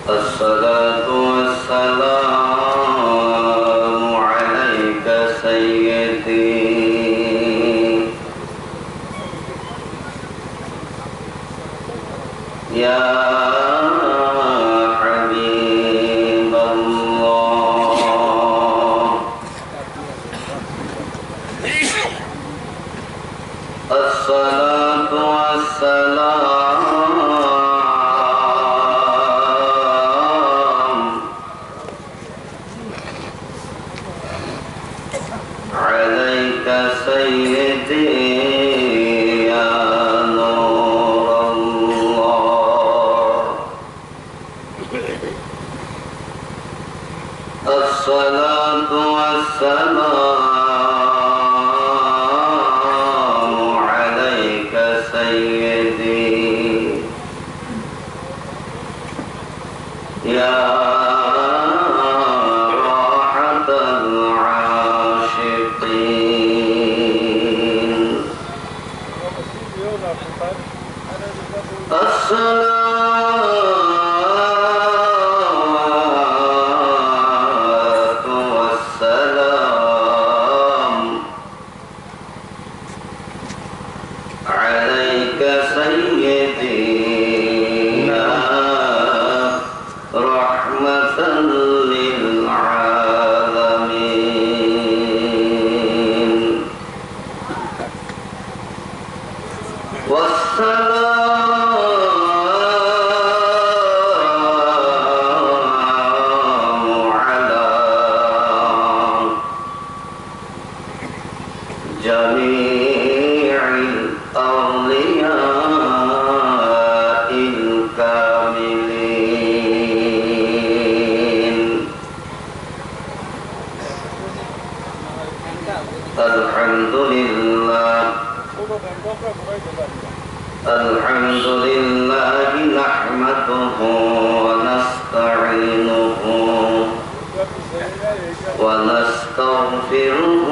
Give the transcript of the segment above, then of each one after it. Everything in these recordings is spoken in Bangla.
الصلاة والسلام عليك سيدي يا حبيب الله. الصلاة والسلام عليك سيدي يا نور الله. الصلاة والسلام عليك سيدي يا راحة العاشقين. الصلاة والسلام عليك سيدي يا رحمة للعالمين. والسلام على جميع الأولياء الكاملين. الحمد لله الحمد لله نحمده ونستعينه ونستغفره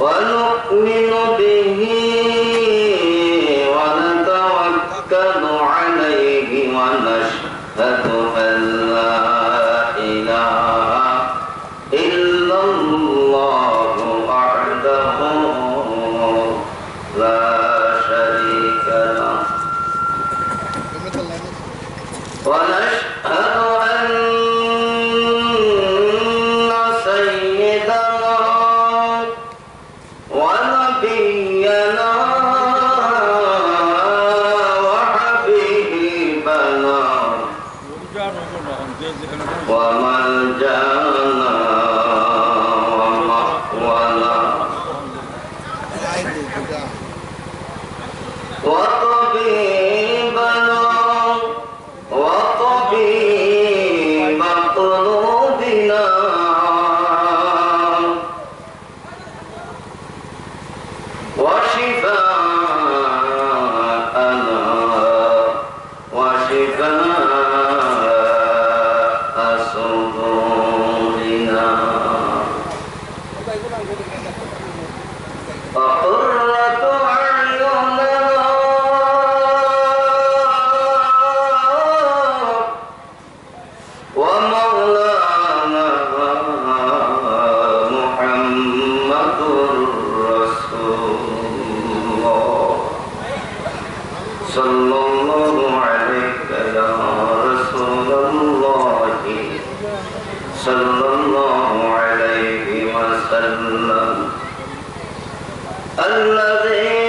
ونؤمن به ونتوكل عليه ونشهد أن لا إله إلا الله وحده لا شريك له ونشهد أن سيدنا ونبينا وحبيبنا وملجأنا ومأوانا وطبيبنا وطبيب قلوبنا وشفاءنا وشفاء صدورنا وقرة أعيننا ومولانا محمد رسول الله. صلى الله عليك يا رسول الله صلى الله عليه وسلم الذي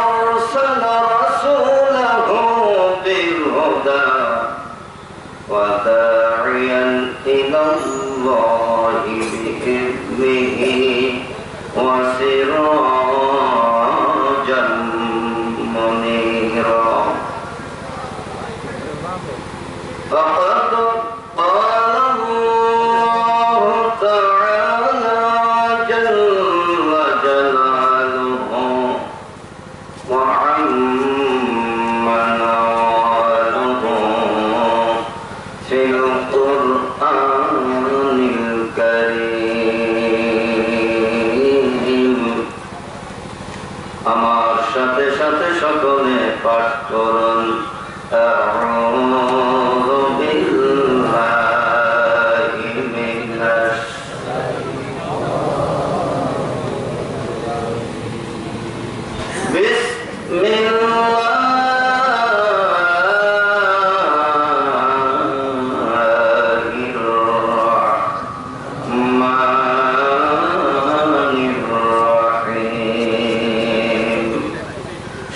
أرسل رسوله بالهدى وداعيا إلى الله بإذنه وسراجا منيرا. فقد قال الله تعالى جل جلاله وعم نواله في القرآن الكريم পাঠ করুন আউযু বিল্লাহি মিনাশ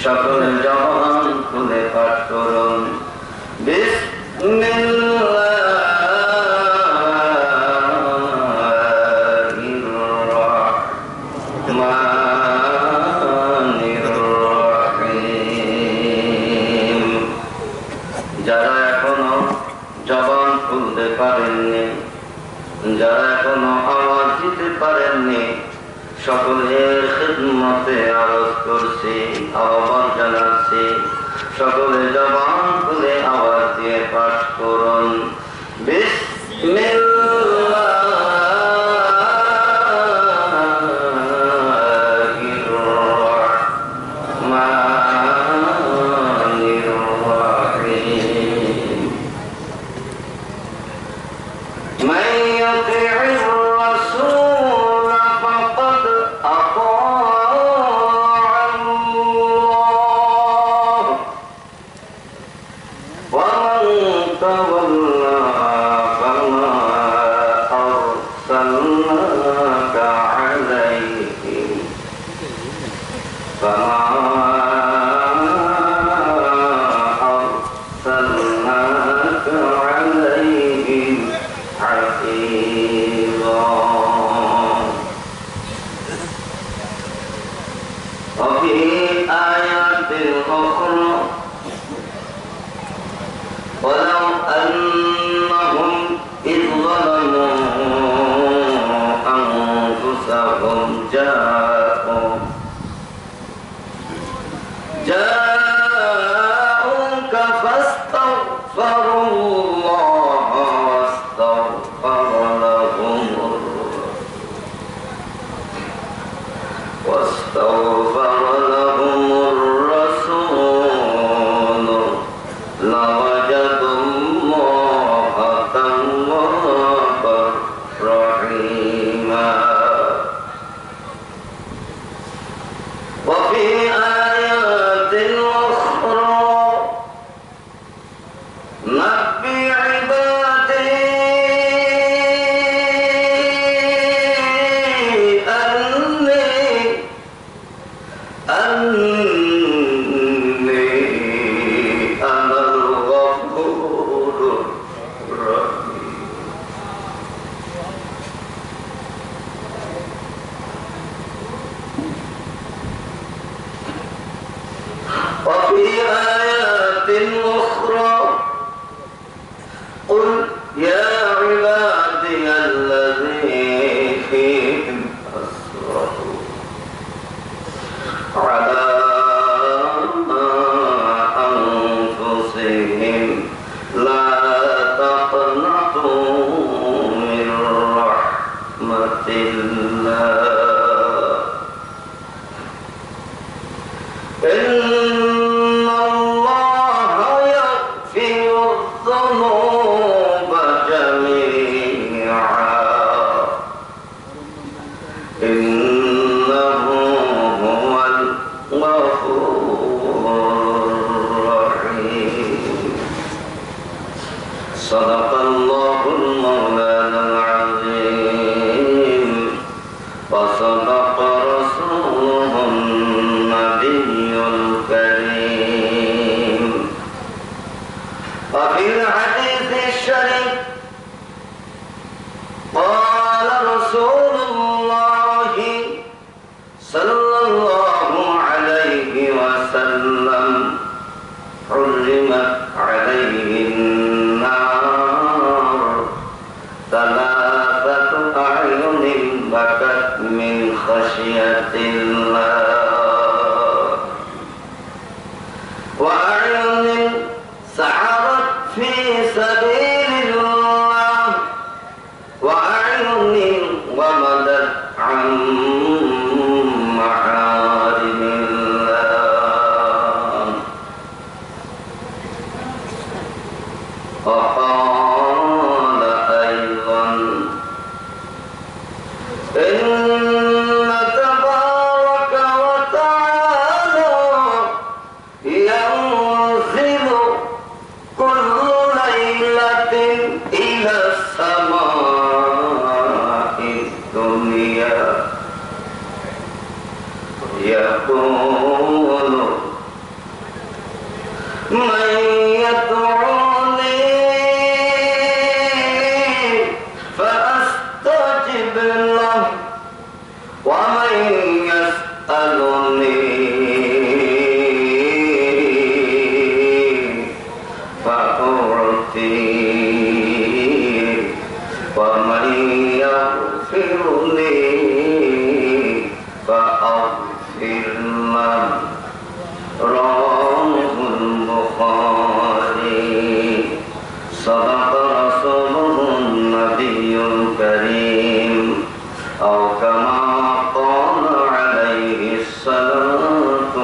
সকলে জবান খুলে পাঠ করুন বিসমিল্লাহির রহমানির রহিম। যারা এখনো জবান খুলতে পারেননি, যারা এখনো আওয়াজ দিতে পারেননি, সকলের খিদমতে আরজ করছি, আহ্বান জানাচ্ছি, সকলে জবান খুলে আওয়াজ দিয়ে পাঠ করুন বিসমিল্লাহির রহমানির রহিম। মান ইউতি'ir রাসূল ফাকাদ আতা'আল্লাহ ওয়া মান তাওয়াল্লা ফামা আরসালনাকা আলাইহিম حفيظا. وفي آيات أخرى ولو أنهم إذ ظلموا أنفسهم جاءوك فاستغفروا الله واستغفر لهم الرسول لوجدوا الله توابا رحيما. وفي آيات أخرى نبئ عبادي أني أنا الغفور الرحيم. وفي آيات أخرى قل يا عبادي الذين أسرفوا على أنفسهم لا تقنطوا من رحمة الله إن الله يغفر الذنوب جميعا إنه هو الغفور الرحيم. صدق الله المولانا العظيم وصدق رسوله النبي الكريم. وفي الحديث الشريف قال رسول الله صلى الله عليه وسلم حرمت عليه النار ثلاثة أعين بكت من خشية الله وأعين سعرت في سبيل الله وأعين ومدت عن محارم الله إن تبارك وتعالى ينزل كل ليلة إلى السماء الدنيا يقول من يدعوني فأستجب له ومن يسألني فأعطيه ومن يغفر لي فأغفر له رواه البخاري صدق رسوله النبي الكريم أو كما قال عليه الصلاة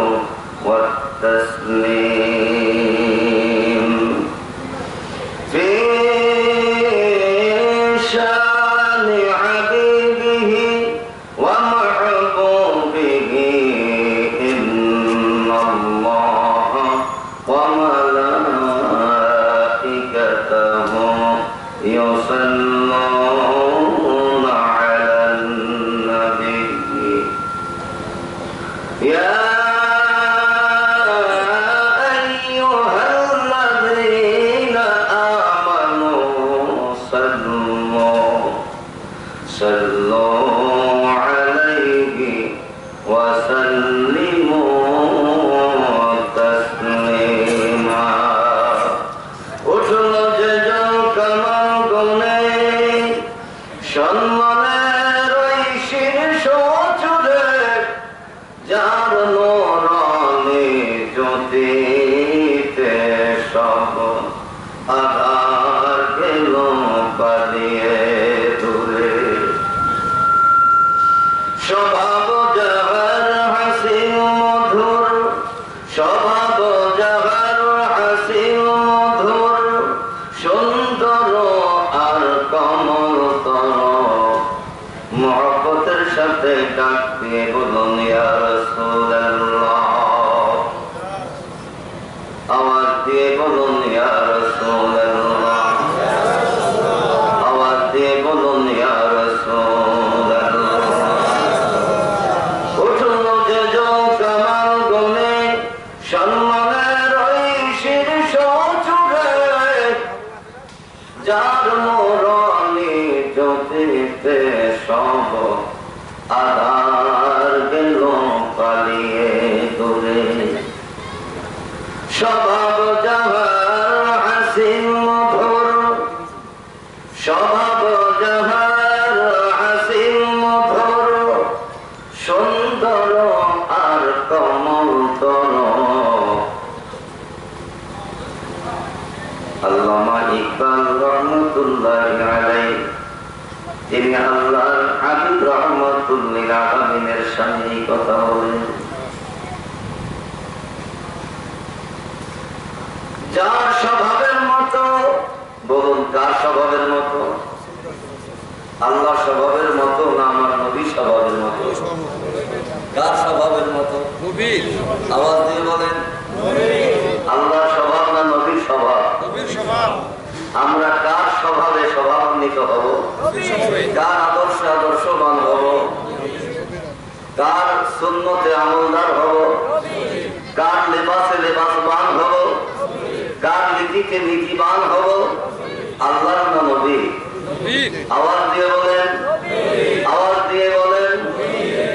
والتسليم في شان حبيبه ومحبوبه إن الله وملائكته يصلون على النبي يا أيها الذين آمنوا صلوا عليه وسلموا تسليما উঠল যে জল কামাল গুনে সম্মানের ওই শীর্ষ চূড়ে যার নূরানি জ্যোতিতে সব আধার গেল পালিয়ে দূরে স্বভাব যাহার হাসিন মধুর স্বভাব যাহার হাসিন মধুর সুন্দর আর কমলতর মহব্বতের সাথে ডাক দিয়ে বলুন ইয়া রাসূলুল্লাহ আওয়াজ দিয়ে বলুন ইয়া রাসূলুল্লাহ আওয়াজ দিয়ে বলুন ইয়া রাসূলুল্লাহ উঠল যে জল কামাল গুনে সম্মানের ওই শীর্ষ চূড়ে যার নূরানি জ্যোতিতে সব আধার গেল পালিয়ে দূরে স্বভাব যাহার হাসিন মধুর স্বভাব যাহার হাসিন মধুর সুন্দর আর কমলতর আল্লামা ইকবাল রহমতুল্লাহি আলাইহি তিনি আল্লাহর হাবিব রাহমাতুল লিল আলামিনের সামনে কথা বলেন যার স্বভাবের মতো বলুন কার স্বভাবের মতো আল্লাহ স্বভাবের মতো না আমার নবী স্বভাবের মতো কার স্বভাবের মতো নবীর আওয়াজ দিয়ে বলেন আল্লাহ স্বভাব না নবীর স্বভাব নবীর স্বভাব আমরা কার স্বভাবে স্বভাবান্বিত হব কার আদর্শে আদর্শবান হব কার সুন্নতে আমলদার হব কার লেবাসে লেবাসবান হব কার নীতিতে নীতিবান হব আল্লাহর না নবী আওয়াজ দিয়ে বলেন আওয়াজ দিয়ে বলেন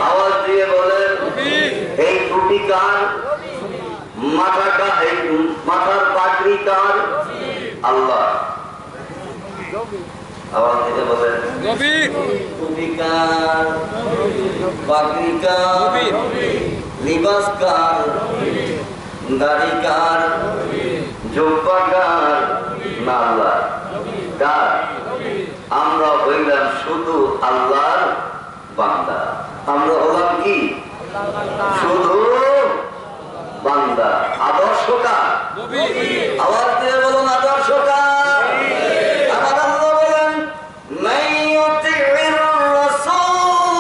আওয়াজ দিয়ে বলেন এই টুপি কার মাথার পাগড়ি কার আল্লাহ আওয়াজ দিয়ে বলেন টুপি কার পাগড়ি কার লিবাস কার দাড়ি কার জুব্বা কার না আল্লাহ কার আমরা হইলাম শুধু আল্লাহর বান্দা আমরা হলাম কি শুধু বান্দা আদর্শ কার আওয়াজ দিয়ে বলুন আদর্শ কার আমার আল্লাহ বলেন মান ইউতি'র রাসূল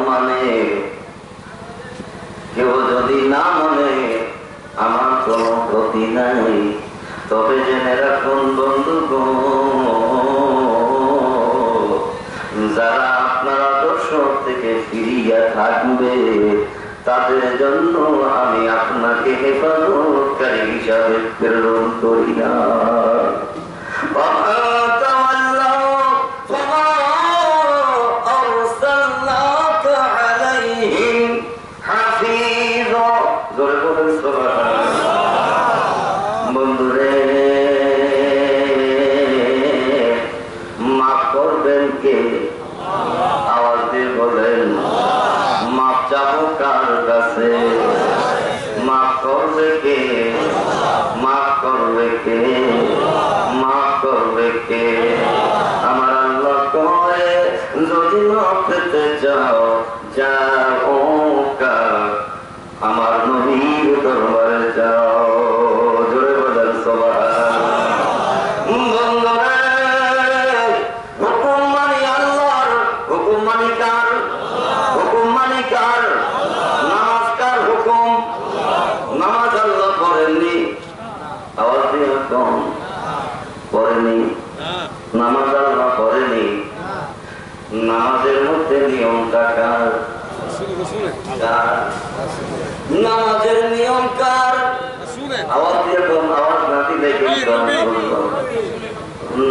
মানে, কেউ যদি না মানে আমার কোনো ক্ষতি নাই। তবে জেনে রাখুন বন্ধুগণ, যারা আপনার আদর্শ থেকে ফিরিয়া থাকবে তাদের জন্য আমি আপনাকে হেফাজতকারী হিসাবে প্রেরণ করি না। বন্ধুরে, মাফ করবেন কে? আওয়াজ দিয়ে বলেন, মাফ চাবো কার কাছে? মাফ করবে কে? মাফ করবে কে? মাফ করবে কে? আমার আল্লাহ কয়, যদি মাফ পেতে চাও যাও আমার নবীর দরবারে যাও। জোরে বলেন সুবহানাল্লাহ। হুকুম মানি আল্লাহর, হুকুম মানি কার? হুকুম মানি কার? নামাজ কার হুকুম? নামাজ আল্লাহ পড়েননি, আওয়াজ দিয়ে কম পড়েনি। নামাজ আল্লাহ পড়েনি। নামাজের মধ্যে নিয়মটা কার? নামাজের নিয়ম কার? আওয়াজ দিয়ে কম, আওয়াজ না দিলে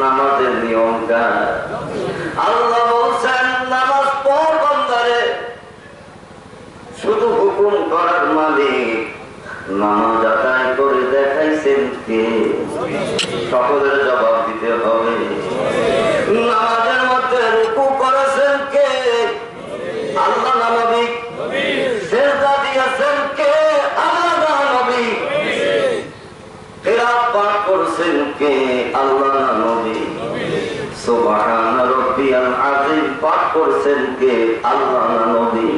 নামাজের নিয়ম কার? আল্লাহ বলছেন নামাজ পড় বান্দারে। শুধু হুকুম করার মালিক, নামাজ আদায় করে দেখাইছেন কে? সকলের জবাব দিতে হবে। নামাজের মধ্যে রুকু করেছেন কে? আল্লাহ না নবী? সিজদা দিয়েছেন কে? আল্লাহ না নবী? কিরাত পাঠ করছেন কে? আল্লাহ না নবী? সুবহান রাব্বিয়াল আযীম পাঠ করছেন কে? আল্লাহ না নবী?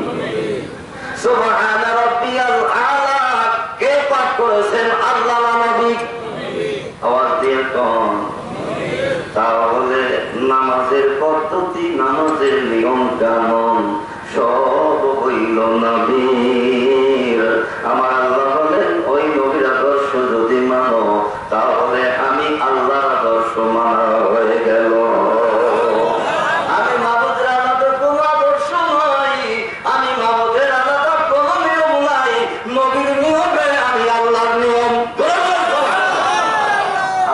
সুবহান রাব্বিয়াল আলা কে পাঠ করেছেন? আল্লাহ না নবী? আওয়াজ দিয়ে কোন? তাহলে নামাজের পদ্ধতি, নামাজের নিয়ম কানুন সব হইল নবীর। আমার আল্লাহ বলেন, ওই নবীর আদর্শ যদি মানো তাহলে আমি আল্লাহর আদর্শ মানা হয়ে গেল। আমি মাবুদের আলাদা কোন আদর্শ নাই, আমি মাবুদের আলাদা কোন নিয়ম নাই। নবীর নিয়মে আমি আল্লাহর নিয়ম,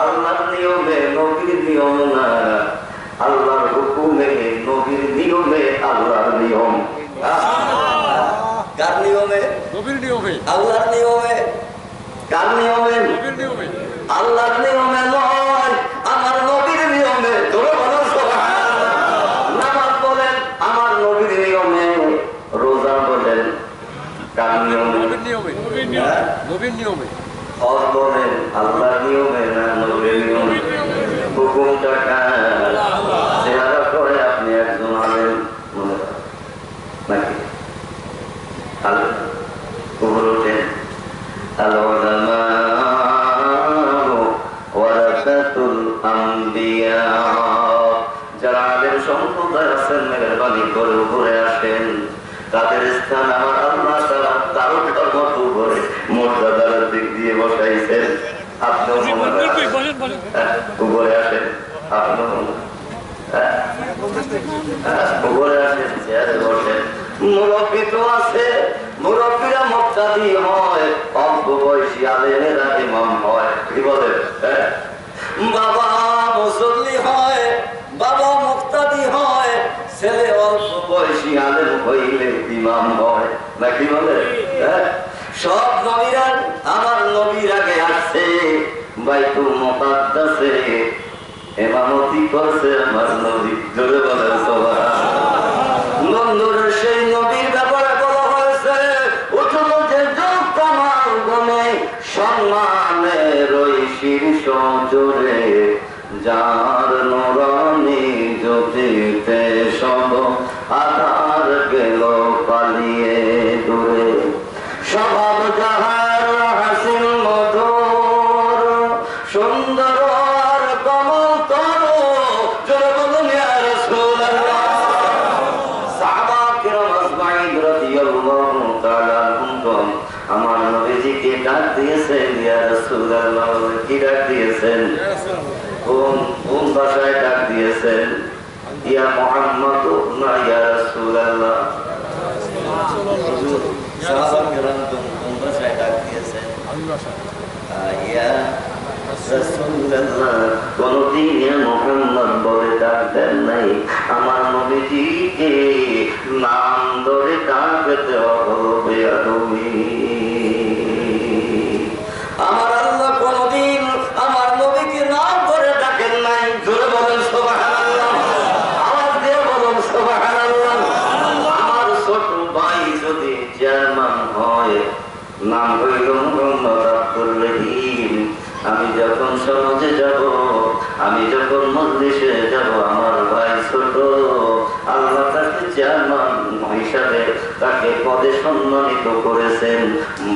আল্লাহর নিয়মে নবীর নিয়ম না, আল্লাহর হুকুমে নবীর নিয়মে আল্লাহর নিয়ম। কার নিয়মে? নবীর নিয়মে। আল্লাহর নিয়মে। কার নিয়মে? নবীর নিয়মে। আল্লাহর নিয়মে নয়, আমার নবীর নিয়মে। ধরে বলেন সুবহানাল্লাহ। নামাজ বলেন আমার নবীর নিয়মে, রোজা বলেন কার নিয়মে? নবীর নিয়মে। নবীর নিয়মে। হজ বলেন আল্লাহর নিয়মে না নবীর নিয়মে? হুকুমটা কার? চেহারা করে আপনি একজন আলেম মনে নাকি? আলেম কবর ওঠেন, যারা আলেম সম্প্রদায় আছেন মেহরবানি করে উপরে আসেন। তাদের স্থান আমার আল্লাহ তাআলা তারকার মতো উপরে মর্যাদার দিক দিয়ে বসাইছেন। আপনিও উপরে আসেন, আপনিও উপরে আসেন, চেয়ারে বসেন। মুরব্বী তো আছে, মুরব্বীরা মুক্তাদি হয়, অল্প বয়সী আলেমেরা ইমাম হয়। কি বলে? বাবা মুসল্লি হয়, বাবা মুক্তাদি হয়, ছেলে অল্প বয়সী আলেম হইলে ইমাম হয়। নাকি বলে? সব নবীরা আমার নবীর আগে আসছে, বাইতুল মুকাদ্দাসে ইমামতি করছে আমার নবী। জোরে বলেন সুবহানাল্লাহ। বন্ধুরা, সেই নবীর ব্যাপারে বলা হয়েছে, উঠল যে যুগ তামার গনে সম্মানের ওই শীর্ষ জোরে, যার নুরানি জ্যোতিতে সব আধার গেল পালিয়ে দূরে। স্বভাব যাহার হাসিন মধুর, সুন্দর আর কমল তর, জোরে বলুন ইয়া রাসূলুল্লাহ। সাহাবা কিরাম রাসূলুল্লাহ বলে কি ডাক দিয়েছেন? কোন ভাষায় ডাক দিয়েছেন? ইয়া মুহাম্মদ না ইয়া রাসূলুল্লাহ? সাহাবা কেরাম কোন ভাষায় ডাক দিয়েছেন? ইয়া রাসূলুল্লাহ। কোনদিন ইয়া মুহাম্মদ বলে ডাক দেন নাই। আমার নবীজিকে নাম ধরে ডাকতে হলো বেয়াদবি। আমার আল্লাহ কোনদিন আমার নবীকে নাম ধরে ডাকেন নাই। জোরে বলেন সুবহানাল্লাহ, আওয়াজ দিয়ে বলুন সুবহানাল্লাহ। আমার ছোট ভাই যদি চেয়ারম্যান হয়, নাম হইল মোহাম্মদ আব্দুর রহিম। আমি যখন সমাজে যাব, আমি যখন মজলিসে যাব, আমার ভাই ছোট, আল্লাহ তাকে চেয়ারম্যান হিসাবে তাকে পদে সম্মানিত করেছেন।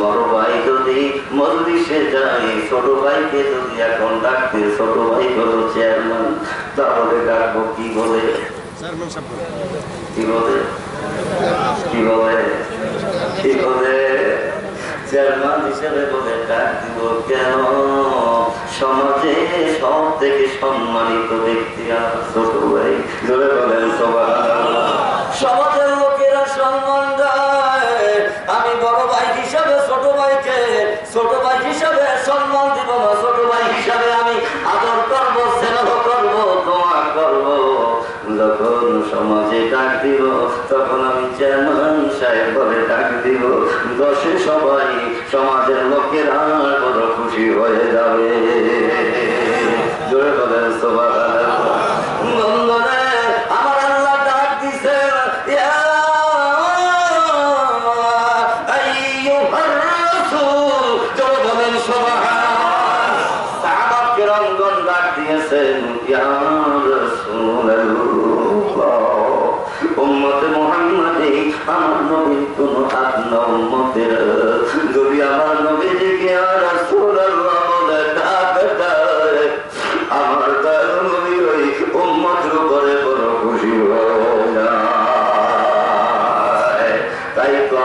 বড় ভাই যদি মজলিসে যায়, ছোট ভাইকে যদি এখন ডাকতে ছোট ভাই হলো চেয়ারম্যান, তাহলে ডাকবো কি বলে? কি বলে? কি বলে? কি বলে? চেয়ারম্যান হিসেবে বলে ডাক দিব। কেন? সমাজে সব থেকে সম্মানিত ব্যক্তি আমার ছোট ভাই। জোরে বলেন সুবহানাল্লাহ। সমাজের লোকেরা সম্মান দেয়, আমি বড় ভাই হিসাবে ছোট ভাইকে ছোট ভাই হিসাবে সম্মান দিব না। ছোট ভাই হিসাবে আমি আদর করবো, স্নেহ করবো, দোয়া করবো। যখন সমাজে ডাক দিব, তখন আমি চেয়ারম্যান সাহেব বলে ডাক দিব। দশে সবাই সমাজের লোকেরা বড় খুশি হয়ে যাবে। জোরে বলেন সুবহানাল্লাহ। বন্ধুরা, আমার আল্লাহ ডাক দিছে, ইয়া আইয়ুহার রাসূল। জোরে বলেন সুবহানাল্লাহ। সাহাবা কিরামগণ ডাক দিয়েছেন, ইয়া রাসূলুল্লাহ। উম্মতে মুহাম্মাদি আমার নবীর কোন আপনা উম্মতের যদি আমার নবীজিকে আর রাসূলুল্লাহ বলে ডাক দেয়, আমার তার নবী ওই উম্মতের উপরে বড় খুশি হয় যায়। তাই তো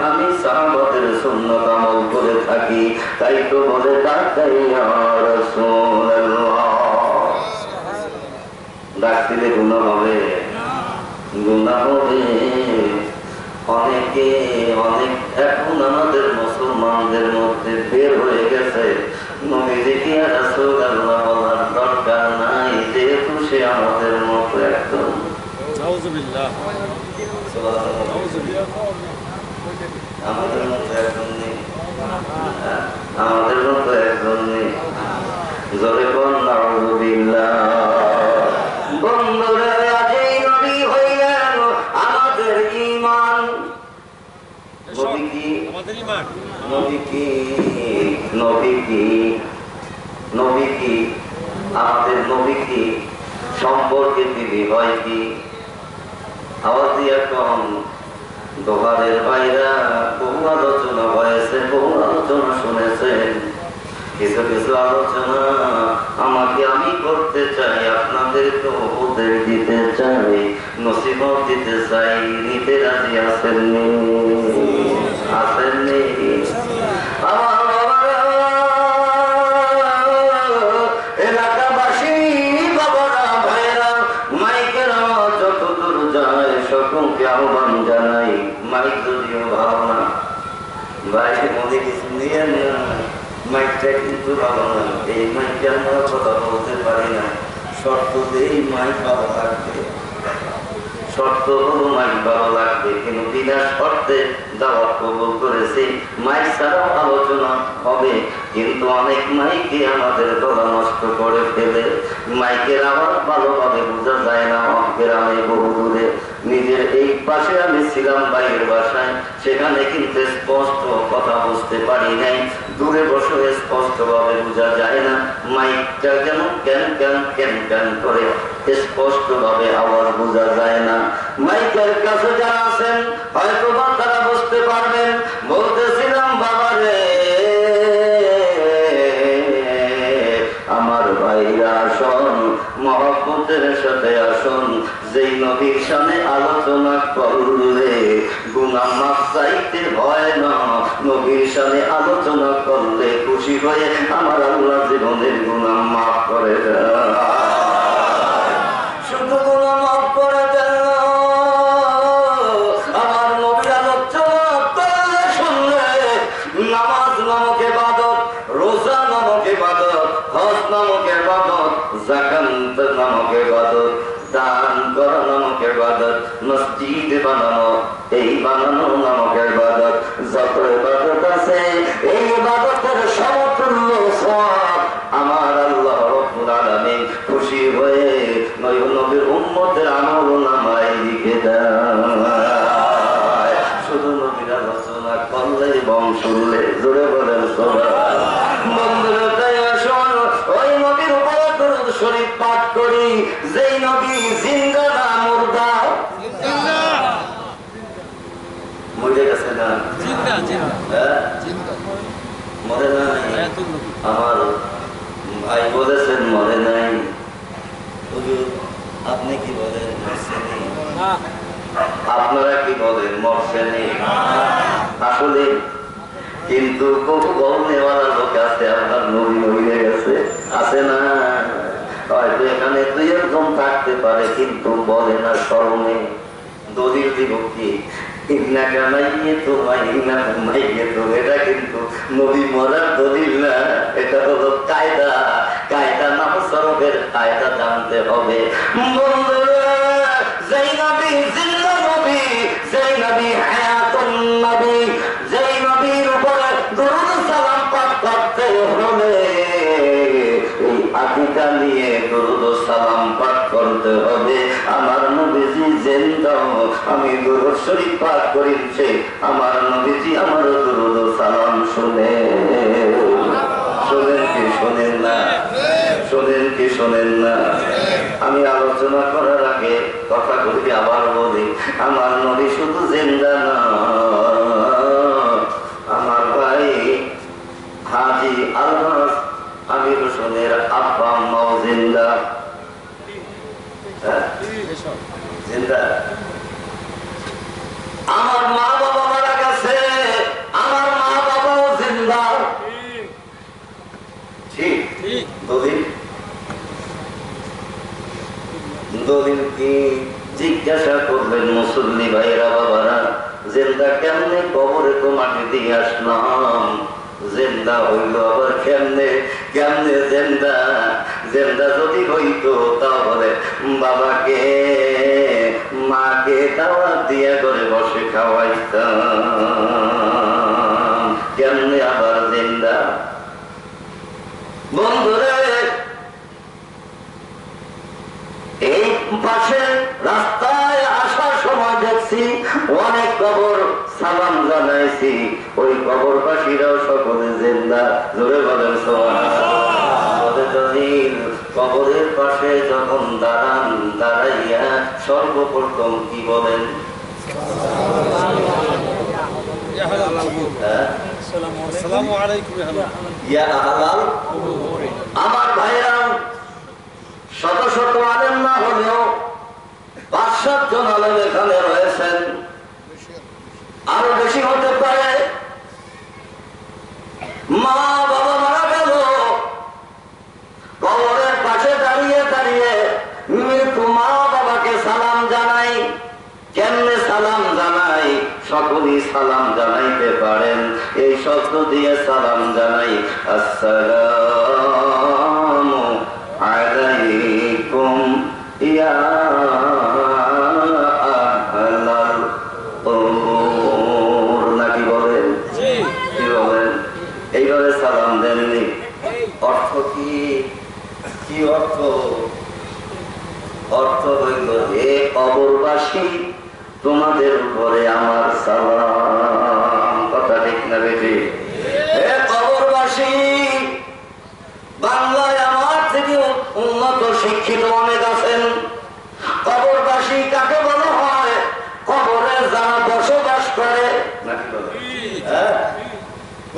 আমি সাহাবাদের সুন্নাত আমল করে থাকি। তাই তো বলে ডাক দেয় ইয়া রাসূলুল্লাহ। ডাক দিলে গুনাহ হবে, গুনাহ হবে। অনেকে এখন আমাদের মুসলমানদের মধ্যে বের হয়ে গেছে, নবীজিকে আর রাসূলুল্লাহ বলার দরকার নাই, যেহেতু সে আমাদের মতো একজন। আমাদের মতো একজন নেই, আমাদের মতো একজন নেই। জোরে বল নাউযুবিল্লাহ। বন্ধুরা, আজই নবী হইলেন আমাদের ঈমান। নবী কি? আমাদের ঈমান। নবী কি? নবী কি? নবী কি? আমাদের নবী কি? সম্পর্কে দিদি হয় কি? আওয়াজ দিয়ে এখন দোকানের বাইরা বহু আলোচনা হয়েছে, বহু আলোচনা শুনেছেন। কিছু কিছু আলোচনা আমি করতে চাই, আপনাদেরকে উপদেশ দিতে চাই, নসিহত দিতে চাই। নিতে রাজি আসেননি? আসেননি? আমার এলাকাবাসী বাবারা ভাইরা, মাইকের আওয়াজ যতদূর যায় সকলকে আহ্বান জানাই। মাইক যদিও ভালো না, বাইরে মনে কিছু নিয়ে নেন, মাইকটা কিন্তু ভালো না। এই মাইকে আমরা কথা বলতে পারি না, শর্ত এই মাইক ভালো লাগবে। শর্ত হলো মাইক ভালো লাগবে, কিন্তু বিনা শর্তে দাওয়াত কবুল করেছি। মাইক ছাড়াও আলোচনা হবে, কিন্তু অনেক মাইকে আমাদের গলা নষ্ট করে ফেলে। মাইকের আওয়াজ ভালোভাবে বোঝা যায় না। গ্রামে বহু দূরে, নিজের এই পাশে আমি ছিলাম ভাইয়ের বাসায়, সেখানে কিন্তু স্পষ্ট কথা বুঝতে পারি নাই। দূরে বসে স্পষ্ট ভাবে বোঝা যায় না, মাইকটা যেন ক্যান ক্যান ক্যান ক্যান করে, স্পষ্ট ভাবে আওয়াজ বোঝা যায় না। মাইকের কাছে যারা আছেন হয়তো বা তারা বুঝতে পারবেন। বলতেছিলাম, বাবা রে আমার ভাইরা শোন, মহব্বতের সাথে আসুন। যেই নবীর সামনে আলোচনা করলে গুনাহ মাফ চাইতে ভয় না, নবীর সামনে আলোচনা করলে খুশি হয়ে আমার আল্লাহ জীবনের গুনাহ মাফ করে দেয়। শুধু গুনাহ মাফ করে দেয়, আমার নবীর আলোচনা করলে শুনলে নামাজ নামক ইবাদত, রোজা নামক ইবাদত, হজ নামক ইবাদত, যাকাত নামক ইবাদত, দান করা নামক ইবাদত, মসজিদ বানানো, এই বানানো নামক ইবাদত, যত ইবাদত আছে এই ইবাদতের সমতুল্য সওয়াব আমার আল্লাহ রাব্বুল আলামিন খুশি হয়ে নবীর উম্মতের আমলনামায় লিখে দেয়। শুধু নবীর আলোচনা করলে এবং শুনলে, জোরে বলেন সুবহানাল্লাহ। বন্ধুরা তাই আসুন ওই নবীর উপর দরুদ শরীফ পাঠ করি, যেই নবী জিন্দা না মুর্দা। মরে গেছে না? মরে নাই। আমার ভাই বলেছেন মরে নাই। হুজুর আপনি কি বলেন মরছেনি? আপনারা কি বলেন মরছেনি? আসলে কিন্তু বহু গৌরনেওয়ালা লোক আছে, আপনার নবী মরে গেছে, আছে না? হয়তো এখানে দুই একজন থাকতে পারে কিন্তু বলে না স্মরণে। দলিল দিব কি? এটা কিন্তু নবী মরার দলিল না, এটা হলো কায়দা। কায়দা নাম সরবের কায়দা জানতে হবে। যেই নবী জিন্দা নবী, যেই নবী হায়াতুন নবী, যেই নবীর উপরে দরুদ সালাম পাঠ করতে হলে এই আকিদা নিয়ে দরুদ সালাম পাঠ করতে হবে। আমার নবীজি জিন্দা, আমি দরুদ শরীফ পাঠ করিছে, আমার নবীজি আমার দরুদ সালাম শুনে। শোনেন কি শোনেন না? শোনেন কি শোনেন না? আমি আলোচনা করার আগে কথা বলি, আবার বলি, আমার নবী শুধু জিন্দা না, আমার ভাই হাজি আলহাজ আমির হোসেনের আব্বা আম্মাও জিন্দা। জিন্দা। আমার মা বাবা মারা গেছে, আমার মা বাবাও জিন্দা। ঠিক দলিল? দলিল কি? জিজ্ঞাসা করবেন মুসল্লি ভাইরা বাবারা, জিন্দা কেমনে? কবরে তো মাটি দিয়ে আসলাম, জিন্দা হইল আবার কেমনে? কেমনে জিন্দা? জিন্দা যদি হইতো তাহলে বাবাকে মাকে দাওয়াত দিয়ে করে বসে খাওয়াইতাম, কেমনে আবার জিন্দা? বন্ধুরে এই পাশে রাস্তায় আসার সময় দেখছি অনেক কবর, সালাম জানাইছি, ওই কবরবাসীরাও সকলে জিন্দা। জোরে বলেন সুবহানাল্লাহ। কবরের পাশে যখন দাঁড়ান, দাঁড়াইয়া সর্বপ্রথম কি বলেন? আমার ভাইরা শত শত আলেম না হলেও ৫-৭ জন আলেম এখানে রয়েছেন, আরো বেশি হতে পারে। মা বাবা মারা গেল, কবরের পাশে দাঁড়িয়ে দাঁড়িয়ে মৃত্যু মা বাবাকে সালাম জানাই। কেমনে সালাম জানাই? সকলেই সালাম জানাইতে পারেন, এই শব্দ দিয়ে সালাম জানাই, আসসালামু আলাইকুম ইয়া আহলাল কবর। নাকি বলেন? কি বলেন? এইভাবে সালাম দেননি। অর্থ কি? কি অর্থ? অর্থ হইল, হে কবরবাসী, তোমাদের উপরে আমার সালাম। কথা ঠিক না বেশি? হে কবরবাসী, বাংলায় আমার থেকে উন্নত শিক্ষিত অনেক আছেন। কবরবাসী কাকে বলা হয়? কবরে যারা বসবাস করে। নাকি বলে?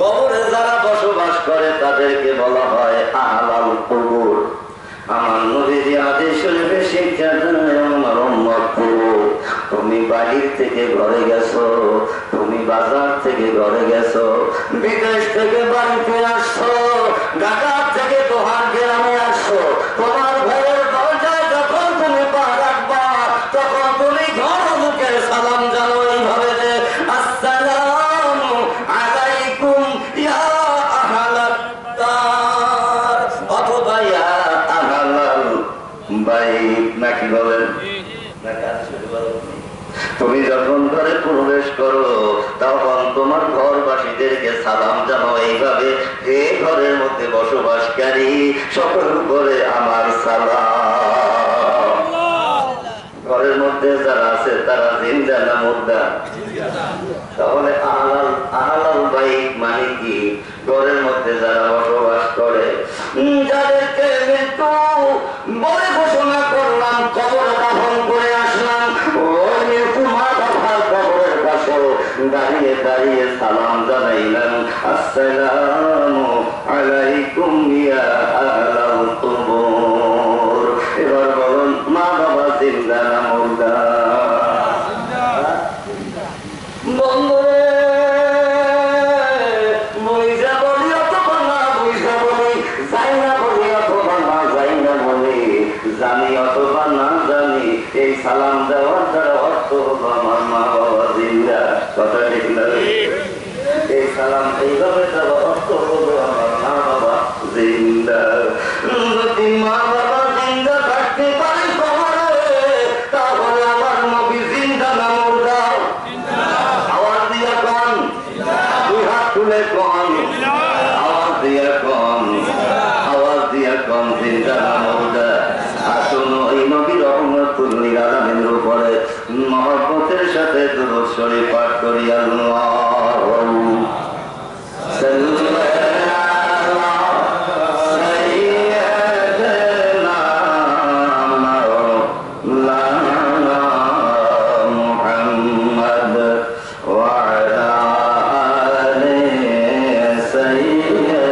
কবরে যারা বসবাস করে তাদেরকে বলা হয় আহলাল কবর। আমার নবীর আদেশ শরীফে শিক্ষা দেয় আমার উম্মত, তুমি বাড়ির থেকে ঘরে গেছো, তুমি বাজার থেকে ঘরে গেছো, বিদেশ থেকে বাড়িতে আসছো, ঢাকা থেকে দোহার গ্রামে আসছো, তোমার ঘরের দরজায় যখন তুমি পা রাখবা তখন তুমি ঘর মুখে সালাম জানো এইভাবে যে আসসালামু আলাইকুম ইয়া আহলাদ দার, অথবা ইয়া আহলাল বাইত, নাকি বলেন? তুমি যখন ঘরে প্রবেশ করো তখন তোমার ঘরবাসীদেরকে সালাম জানাও এইভাবে, হে ঘরের মধ্যে বসবাসকারী সকল উপরে আমার সালাম। ঘরের মধ্যে যারা আছে তারা জিন্দা না মুর্দা? তাহলে আহলাল বাইত মানে কি? ঘরের মধ্যে যারা বসবাস করে, যাদেরকে মৃত্যু বলে ঘোষণা করলাম, কবর দাফন করে আসলাম, ওই মৃত্যু মা বাবার কবরের পাশে দাঁড়িয়ে দাঁড়িয়ে সালাম জানাইলাম, আসসালামু আলাইকুম ইয়া আহলাল কুবুর। এবার বলুন, মা বাবা জিন্দা না মুর্দা? বন্ধুরে বুঝা বলি অথবা না বুঝা বলি, যাই না বলি অথবা না যাই না বলি, জানি অথবা না জানি, এই সালাম দেওয়ার দ্বারা অর্থ হলো আমার মা বাবা জিন্দা। কথা ঠিক না? এই সালাম এইভাবে দেওয়ার অর্থ হলো আমার মা বাবা জিন্দা। যদি মা বাবা জিন্দা থাকতে পারে কবরে, তাহলে আমার নবী জিন্দা না মুর্দা? আওয়াজ দিয়া কন, দুই হাত তুলে কন, আওয়াজ দিয়া কন, আওয়াজ দিয়া কন, জিন্দা না মুর্দা? আসুন ওই নবী রহমতুল লিল আলামিনের উপরে মহব্বতের সাথে দুরূদ শরীফ পাঠ করি। আল্লাহু সাল্লি আলা সাইয়্যিদিনা মাওলানা মুহাম্মদ ওয়া আলা আলি সাইয়্যিদিনা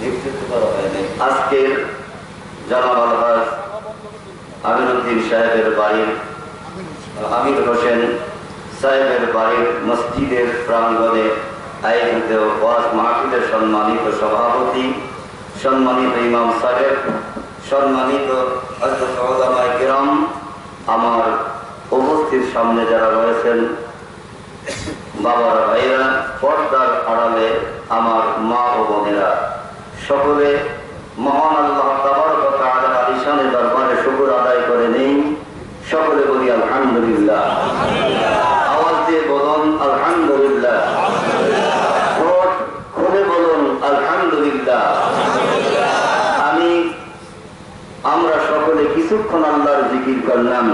নেতৃত্ব করা হয়নি। আজকের জনাব আলহাজ আমিনুদ্দিন সাহেবের বাড়ির আমির হোসেন সাহেবের বাড়ির মসজিদের প্রাঙ্গণে আয়োজিত ওয়াজ মাহফিলের সম্মানিত সভাপতি, সম্মানিত ইমাম সাহেব, সম্মানিত হযরত উলামায়ে কিরাম, আমার উপস্থিত সামনে যারা রয়েছেন, বাবারা, ভাইরা, পর্দার আড়ালে আমার মা ও বোনেরা, সকলে মহান আল্লাহ তাবারক ওয়া তাআলার আলিশানের দরবারে শুকর আদায় করে নেই। সকলে বলি আলহামদুলিল্লাহ। আওয়াজ দিয়ে বলুন আলহামদুলিল্লাহ। ঠোঁট খুলে বলুন আলহামদুলিল্লাহ। আমরা সকলে কিছুক্ষণ আল্লাহর জিকির করলাম।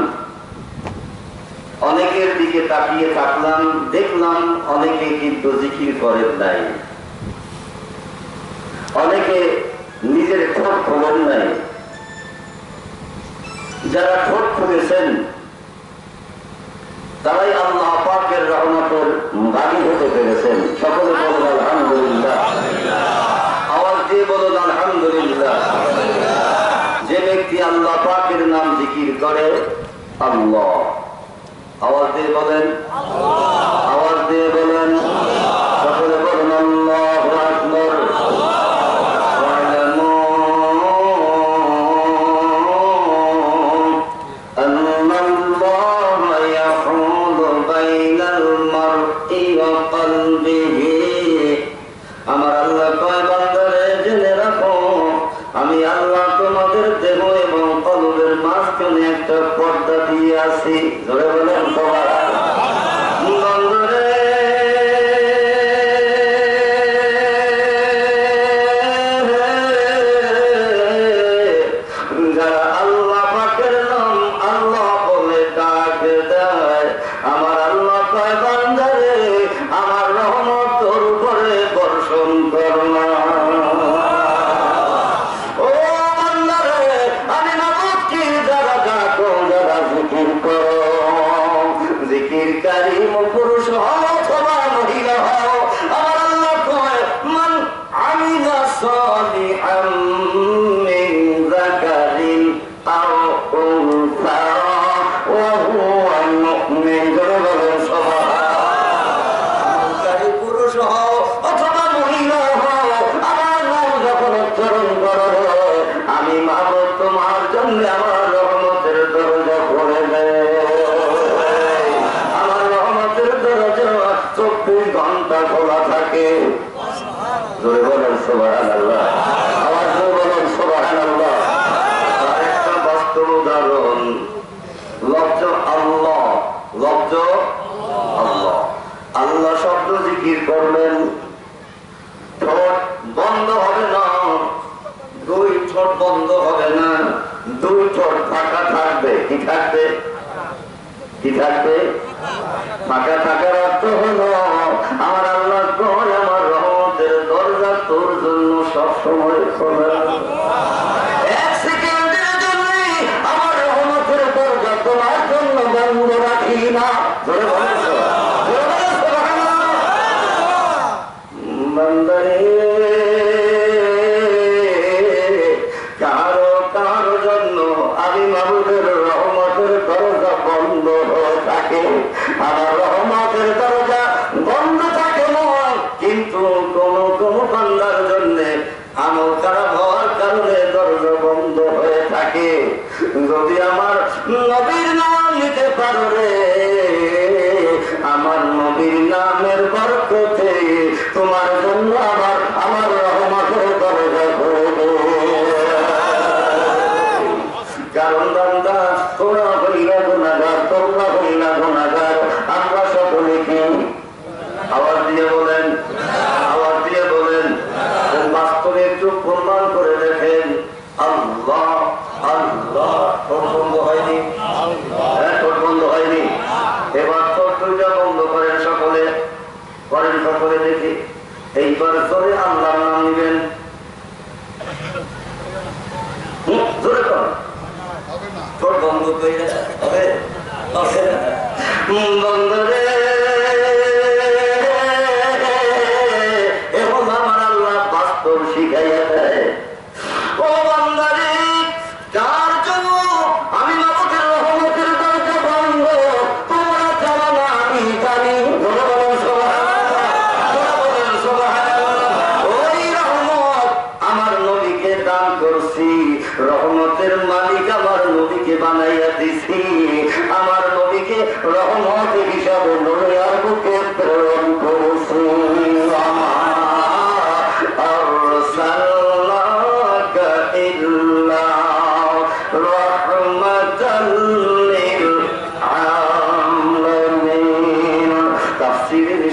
অনেকের দিকে তাকিয়ে থাকলাম, দেখলাম অনেকে কিন্তু জিকির করেন নাই, অনেকে নিজের ঠোঁট খোলেন নাই। যারা ঠোঁট খুলেছেন তারাই আল্লাহ পাকের রহমতের ভাগী হতে পেরেছেন। সকলে বলুন আলহামদুলিল্লাহ। আওয়াজ দিয়ে বলুন আলহামদুলিল্লাহ। যে ব্যক্তি আল্লাহ পাকের নাম জিকির করে, আল্লাহ, আওয়াজ দিয়ে বলেন, আওয়াজ দিয়ে বলেন, সকলে বলুন আল্লাহু আকবার। আমার আল্লাহ কয় বান্দারে জেনে রাখো, আমি আল্লাহ তোমাদের দেহ এবং কলবের মাঝখানে একটা পর্দা দিয়ে আছি। ধরে বলেন সবাই, বান্দারে যারা আল্লাহ পাকের নাম আল্লাহ বলে ডাক দেয়, আমার আল্লাহ কয় বান্দারে আমার রহমত তোর উপরে বর্ষণ করনা। ও বান্দারে, আমি মাবুদকে যারা ডাকো, যারা জিকির করো, জিকিরকারী পুরুষ হও অথবা মহিলা হও, আমার আল্লাহ কয় মান আমিলা সালিহান মিন যাকারিন আও উনসা ওয়া হুয়া মুমিন। পুরুষ হও অথবা মহিলা হও, আমার নাম যখন উচ্চারণ করো, আমি মাবুদ তোমার জন্য আমার রহমতের দরজা খুলে দেয়। আমার রহমতের দরজা 24 ঘন্টা খোলা থাকে। জোরে বলেন সুবহানাল্লাহ। আওয়াজ দিয়ে বলেন সুবহানাল্লাহ। আরেকটা বাস্তব উদাহরণ, লফজ আল্লাহ, লফজ আল্লাহ, আল্লাহ শব্দ জিকির করলেন, ঠোঁট বন্ধ হবে না, দুই ঠোঁট বন্ধ হবে না, দুই ঠোঁট ফাঁকা থাকবে। কি থাকবে? কি থাকবে? ফাঁকা থাকার অর্থ হলো আমার আল্লাহ কয় আমার রহমতের দরজা তোর জন্য সবসময় খোলা। এক সেকেন্ডের জন্য আমার রহমতের দরজা তোমার জন্য বন্ধ রাখি না। ধরে বলেন বান্দারে, কারো কারো জন্য আমি মাবুদের রহমতের দরজা বন্ধ হয়ে থাকে। আমার রহমতের দরজা বন্ধ থাকে না, কিন্তু কোন কোন বান্দার জন্য আমল খারাপ হওয়ার কারণে দরজা বন্ধ হয়ে থাকে। যদি আমার নবীর নাম নিতে পারো রে, আমার নবীর নামের বরকতে তোমার জন্য আমার রহমতের দরজা খুলে দেবে। কারণ বান্দা তোরা হইলা গুনাহগার, তোমরা হইলা গুনাহগার, আমরা সকলে কি? আওয়াজ দিয়ে বলেন, আওয়াজ দিয়ে বলেন। বাস্তবে একটু প্রমাণ করে দেখেন। আল্লাহ আল্লাহ, ঠোঁট বন্ধ হয়নি? হ্যাঁ, ঠোঁট বন্ধ হয়নি। এবার ঠোঁট দুইটা বন্ধ করেন সকলে, করেন সকলে দেখি। এইবার জোরে আল্লাহর নাম নিবেন, জোরে কর। ঠোঁট বন্ধ করে হবে, বন্ধ রে। এখন আমার আল্লাহ বাস্তব শিখাইয়া দেয়। ও বান্দারে, কার জন্য আমি মাবুদের রহমতের দরজা বন্ধ তোমরা জানো না, আমি জানি। ওই রহমত আমার নবীকে দান করছি, রহমতের মালিক আমার নবীকে বানাইয়া দিছি, আমার নবীকে রহমত হিসাবে দুনিয়ার বুকে প্রেরণ করেছি।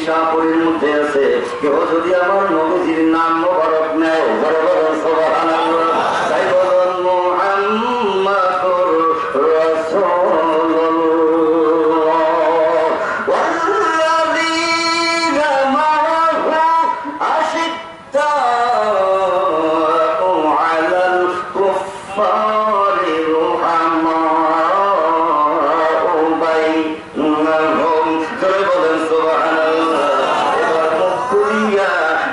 শাহপুরের মধ্যে আছে, কেউ যদি আমার নবীজির নাম মোবারক নেয়, বড় বড় সুবহানাল্লাহ, তাই বলুন মুহাম্মাদুর রাসূলুল্লাহ ওয়াল্লাযীনা মা'আহু আশিদ্দাউ আলাল কুফফারি রুহামাউ বাইনাহুম। জোরে বলেন সুবহানাল্লাহ। এবার মুখ খুলিয়া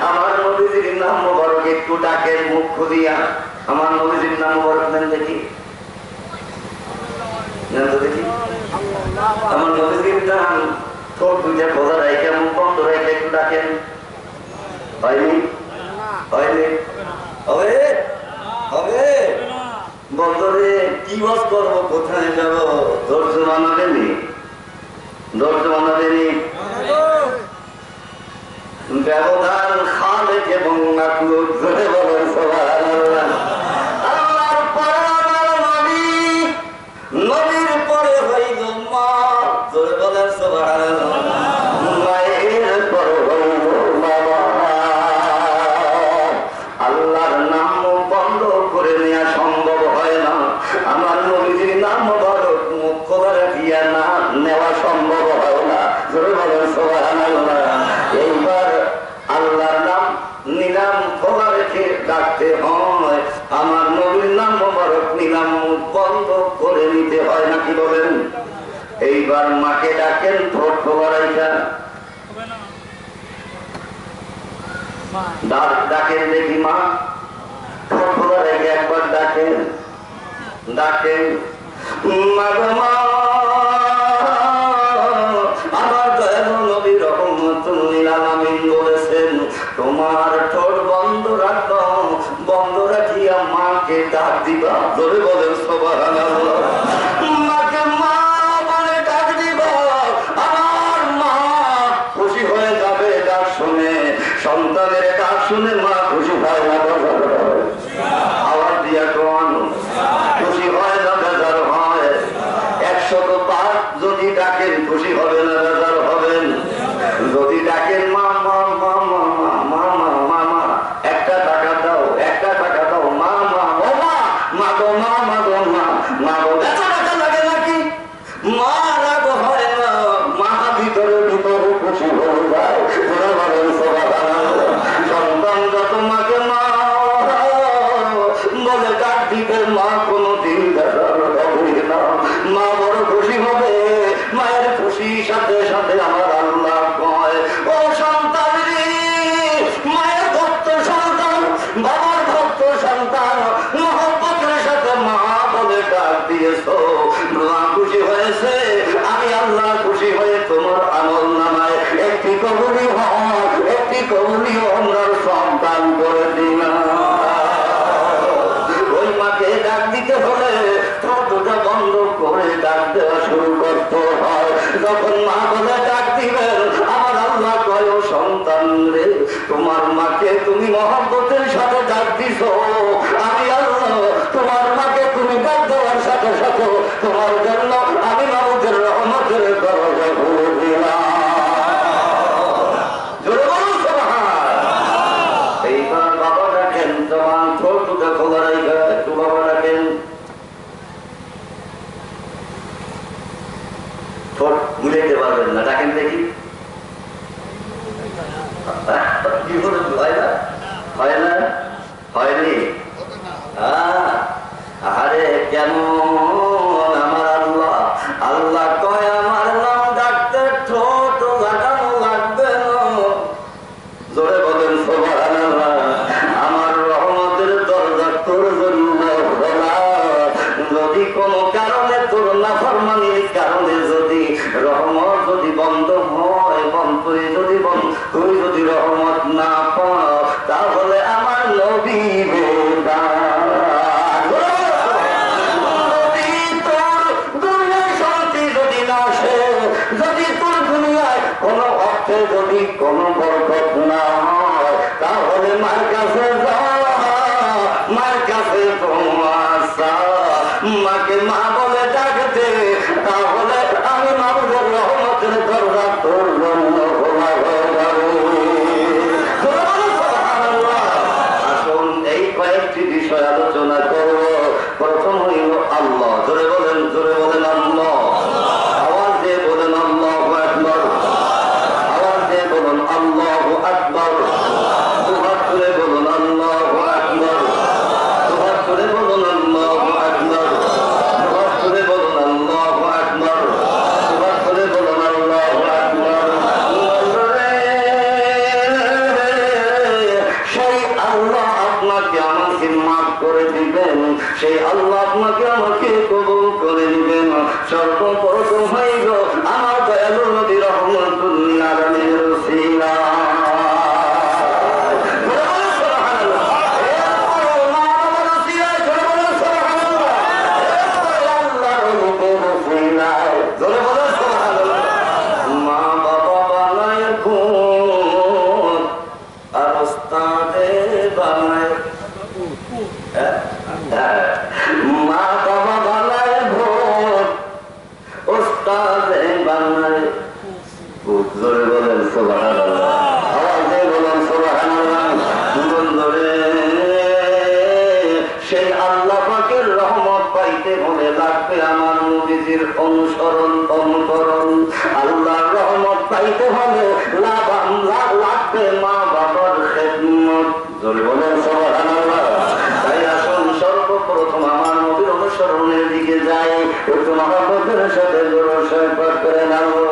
আমার নবীজির নাম মোবারক একটু ডাকেন, মুখ খুলিয়া আমার নবীজির নাম মোবারক নেন দেখি, নেন তো দেখি। আমার নবীজির নাম ঠোঁট দুইটা খোলা রাখে, মুখ বন্ধ রাখে একটু ডাকেন। হয়নি? হয়নি? হবে? হবে? বন্দরে কি বাস করবো, কোথায় যাবো? ধৈর্য মানাবেনি, ধৈর্য মানাবেনি। ব্যবধান খালেক এবং মাখলুক, জোরে বলেন সুবহানাল্লাহ। আল্লাহর পরে আমার নবী, নবীর পরে হইল মা, জোরে বলেন সুবহানাল্লাহ। মায়ের পরে হইল বাবা। আল্লাহর নাম বন্ধ করে নেওয়া সম্ভব হয় না, আমার নবীজির নাম বড় মুখ খোলা রাখিয়া না নেওয়া সম্ভব হয় না, জোরে বলেন সুবহানাল্লাহ। এইবার আল্লাহর নাম নিলাম খোলা রেখে ডাকতে হয়, আমার নবীর নাম মোবারক নিলাম মুখ বন্ধ করে নিতে হয়, নাকি বলেন? এইবার মাকে ডাকেন ঠোঁট খোলা রাখা, ডাকেন দেখি মা, ঠোঁট খোলা রেখে একবার ডাকেন, ডাকেন মা গো মা। আমার দয়ালু নবী রাহমাতুল্লিল আলামিন বলেছেন, তোমার ঠোঁট বন্ধ রাখো, বন্ধ রাখিয়া মাকে ডাক দিবা, জোরে বলেন সুবহানাল্লাহ। মাকে মা বলে ডাক দিবা, আমার মা খুশি হয়ে যাবে ডাক শুনে। সন্তানের ডাক শুনে মা খুশি হয় না, আওয়াজ দিয়া কোন খুশি হয় না, বেজার হয়। 105 যদি ডাকেন খুশি হবে না, বেজার হবেন। যদি ডাকেন মা মা মা মা মা মা মা মা মা, একটা টাকা দাও, একটা টাকা দাও, মা মা ও মা, মা গো মা, মা গো মা, মা গো, এত টাকা লাগে নাকি? মা রাগ হয় না, মা ভিতরে ভিতরে খুশি হয়ে যায়, বলে বলেন সুবহানাল্লাহ। সন্তান যত মাকে মা বলে ডাক দিবে, মা কোনদিন বেজার হবে না, মা বড় খুশি হবে। মায়ের খুশির সাথে সাথে আমার আল্লাহ কয়, ও সন্তান রে, মায়ের ভক্ত সন্তান, বাবার ভক্ত সন্তান, মহব্বতের সাথে মা বলে ডাক দিয়েছো, মা খুশি হয়েছে, আমি আল্লাহ খুশি হয়ে তোমার আমল নামায় একটি কবুলি হক, একটি কবুলি আমরার সন্তান করে দিলাম। ওই মাকে ডাক দিতে হলে ঠোঁটটা বন্ধ করে ডাক দেওয়া শুরু করতে হয়। যখন মা বলে ডাক দিবেন, আমার আল্লাহ কয়, সন্তান রে, তোমার মাকে তুমি মহব্বতের সাথে ডাক দিছ, আমি আল্লাহ তোমার মাকে তুমি ডাক দেওয়ার সাথে সাথে তোমার জন্য আমি মাবুদের রহমতের দরজা খুলে দিলাম। এইবার বাবা ডাকেন, তোমার ঠোঁটটা খোলা রাখা, একটু বাবা ডাকেন। ঠোঁট বুঝাইতে পারবেন না, ডাকেন দেখি। কি হলো, হয় না? হয় না? হয়নি? তুই যদি রহমত না পাও তাহলে আমার নবী বেদার। যদি তোর দুনিয়ায় শান্তি যদি না আসে, যদি তোর দুনিয়ায় কোনো অর্থে যদি কোনো বরকত না হয়, তাহলে মার কাছে যাওয়া, মার কাছে তোমার মাকে মা বলে ডাকতে, তাহলে আমি মাবুদের রহমতের দরজা তোর জন্য খোলা হয়ে যাবে। আসুন এই কয়েকটি বিষয় আলোচনা করব। প্রথম হইল আল্লাহ। জোরে বলেন, জোরে বলেন আল্লাহ। আওয়াজ দিয়ে বলেন আল্লাহু আকবার। আওয়াজ দিয়ে বলেন আল্লাহু আকবার। দুহাত তুলে বলুন আল্লাহু আকবার। দুহাত তুলে বলুন আল্লাহু আকবার। দুহাত তুলে বলুন আল্লাহু আকবার। দুহাত তুলে বলুন আল্লাহু আকবার। সেই আল্লাহ আপনাকে আমাকে মাফ করে দিবেন, সেই আল্লাহ আপনাকে আমাকে কবুল করে দিবেন। সর্বপ্রথম হইল আমার দয়ালু নবী রহমতুল্লিল আলামিনের ওসিলা। মা বাবা বানায় ভূত আর ওস্তাদে বানায়, মা বাবা বানায় ভূত, ওস্তাদে বানায় ভূত। জোরে বলেন সুবহানাল্লাহ। আওয়াজে বলেন সুবহানাল্লাহ। বন্ধুরে, সেই আল্লাহ পাকের রহমত পাইতে হলে লাগবে আমার নবীজির অনুসরণ অনুকরণ। আল্লাহর রহমত পাইতে হলে লাগবে মা বাবার খেদমত। জোরে বলেন সুবহানাল্লাহ। তাই আসুন সর্বপ্রথম আমার নবীর অনুসরণের দিকে যাই। একটু মহব্বতের সাথে জোরে পাঠ করেন আল্লাহ।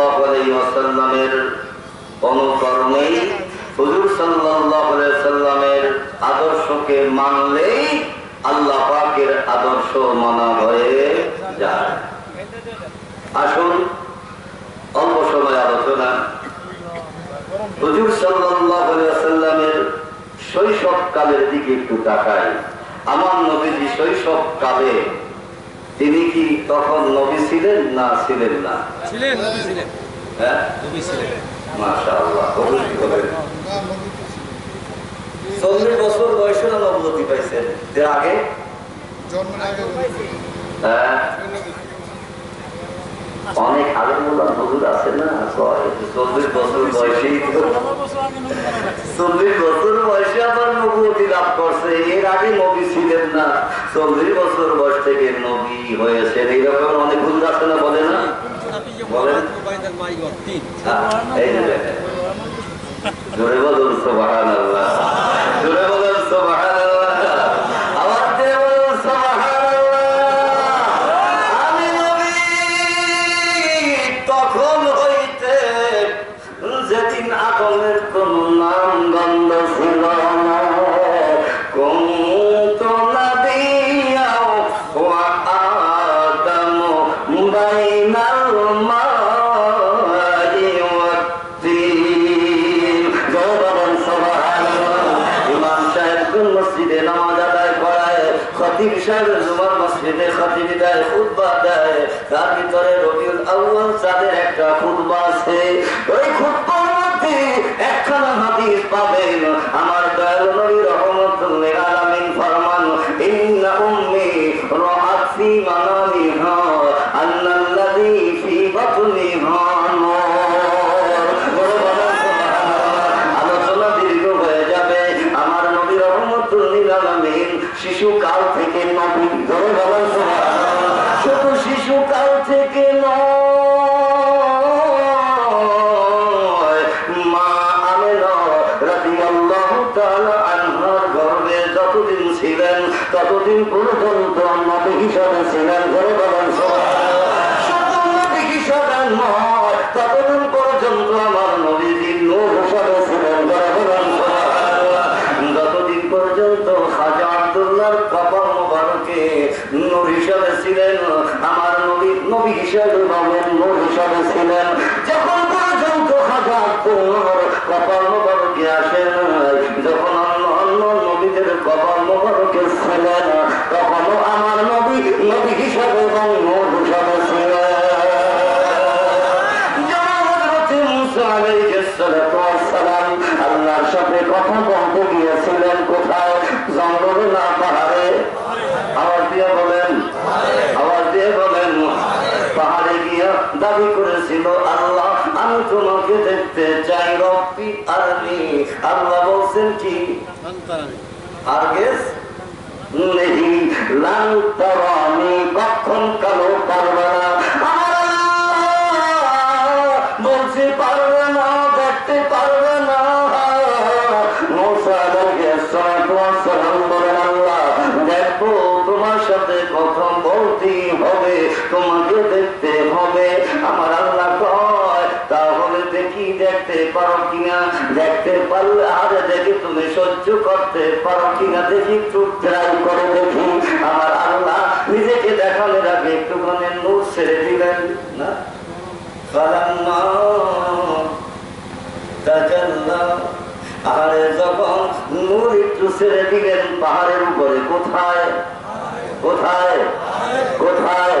সাল্লাল্লাহু আলাইহি ওয়াসাল্লামের অনুকরণেই হুজুর সাল্লাল্লাহু আলাইহি ওয়াসাল্লামের আদর্শকে মানলেই আল্লাহ পাকের আদর্শ মানা হয়ে যায়। আসুন অল্প সময় আলোচনা হুজুর সাল্লাল্লাহু আলাইহি ওয়াসাল্লামের শৈশবকালের দিকে একটু তাকাই। আমার নবীজি শৈশবকালে তিনি কি তখন নবী ছিলেন না ছিলেন না? ছিলেন, নবী ছিলেন। হ্যাঁ, নবী ছিলেন। মাশাআল্লাহ। 40 বছর বয়সে না নবুয়তি পাইছেন? এর আগে জন্মের আগে হ্যাঁ, অনেক আগে হুজুর আছে না, 40 বছর বয়সেই তো 40 বছর বয়সে আবার নবুয়তি লাভ করছে। এর আগে নবী ছিলেন না, 40 বছর বয়স থেকে নবী হয়েছেন। এইরকম অনেক হুজুর আছে না, বলে না? বলেন। এই যে দেখেন, জোরে বলুন সুবহানাল্লাহ, জোরে বলুন সুবহানাল্লাহ, আওয়াজ দিয়ে বলুন সুবহানাল্লাহ। আমি নবী তখন হইতে যেদিন আদমের কোন নাম গন্ধ ছিল না, কুনতু নাবিয়্যাও ওয়া আদামু বাইনাল মা'i ওয়াত-তিন। বলুন সুবহানাল্লাহ। ইমাম সাহেব মসজিদে নামাজ আদায় করায়, খতিব সাহেব জুমার মসজিদে খতিব দেয়, খুতবা দেয়। তার ভিতরে রবিউল আউয়াল চাঁদের একটা খুতবা আছে। ওই খুতবার মধ্যে একখানা হাদিস পাবেন। আমার দয়াল নবী রাহমাতুল লিল আলামিন ফরমান, ইন্না উম্মি রাআত ফি মানামিহা আন্নাল্লাযী ফি বাতনিহা নূর। আলোচনা দীর্ঘ হয়ে যাবে। আমার নবী রাহমাতুল লিল আলামিন শিশুকাল থেকে নবী, ধরে বলেন সুবহানাল্লাহ, শুধু শিশুকাল থেকে নয়, মা আমেনা রাদিয়াল্লাহু তাআলা আনহার গর্ভে যতদিন ছিলেন ততদিন পর্যন্ত নবী হিসাবে ছিলেন। ধরে বলেন সুবহানাল্লাহ। শুধু নবী হিসাবে নয়, ততদিন পর্যন্ত আমার নবীজি নূর হিসাবে ছিলেন। ধরে বলেন সুবহানাল্লাহ। যতদিন পর্যন্ত খাজা আব্দুল্লাহর কপাল মোবারকে নূর হিসাবে ছিলেন, আমার নবী নবী হিসাবে পাবেন, নূর হিসাবে ছিলেন। যখন পর্যন্ত খাজা আব্দুল্লাহর কপাল মোবারকে আসেন, যখন অন্য নবীদের কপাল মোবারকে ছিলেন, তখনও আমার নবী নবী হিসাবে এবং নূর হিসাবে ছিলেন। আল্লাহর সাথে কথা বলতে গিয়েছিলেন কোথায়? জঙ্গলে না পাহাড়ে? আওয়াজ দিয়ে বলেন, আওয়াজ দিয়ে বলেন। পাহাড়ে গিয়ে দাবি করেছিল, আল্লাহ আমি তোমাকে দেখতে চাই, রব্বি আরনি। আল্লাহ বলছেন কি? আর গেস নেহি লান তারানি, কখন কালো পারবে না। বলছি পারবে না, দেখতে পারবে না। মুসা আলাইহিস সালাম বলেন, আল্লাহ দেখো, তোমার সাথে কথা বলতেই হবে, তোমাকে দেখতে হবে। আমার আল্লাহ কয়, তাহলে দেখি দেখতে পারো কিনা। দেখতে পারলে আরে দেখি তুমি সহ্য করতে পারো কিনা, দেখি একটু ট্রাই করে দেখি। আমার আল্লাহ নিজেকে দেখানোর আগে একটুখানি নূর ছেড়ে দিলেন না। আরে যখন নূর একটু ছেড়ে দিলেন পাহাড়ের উপরে, কোথায় কোথায় কোথায়?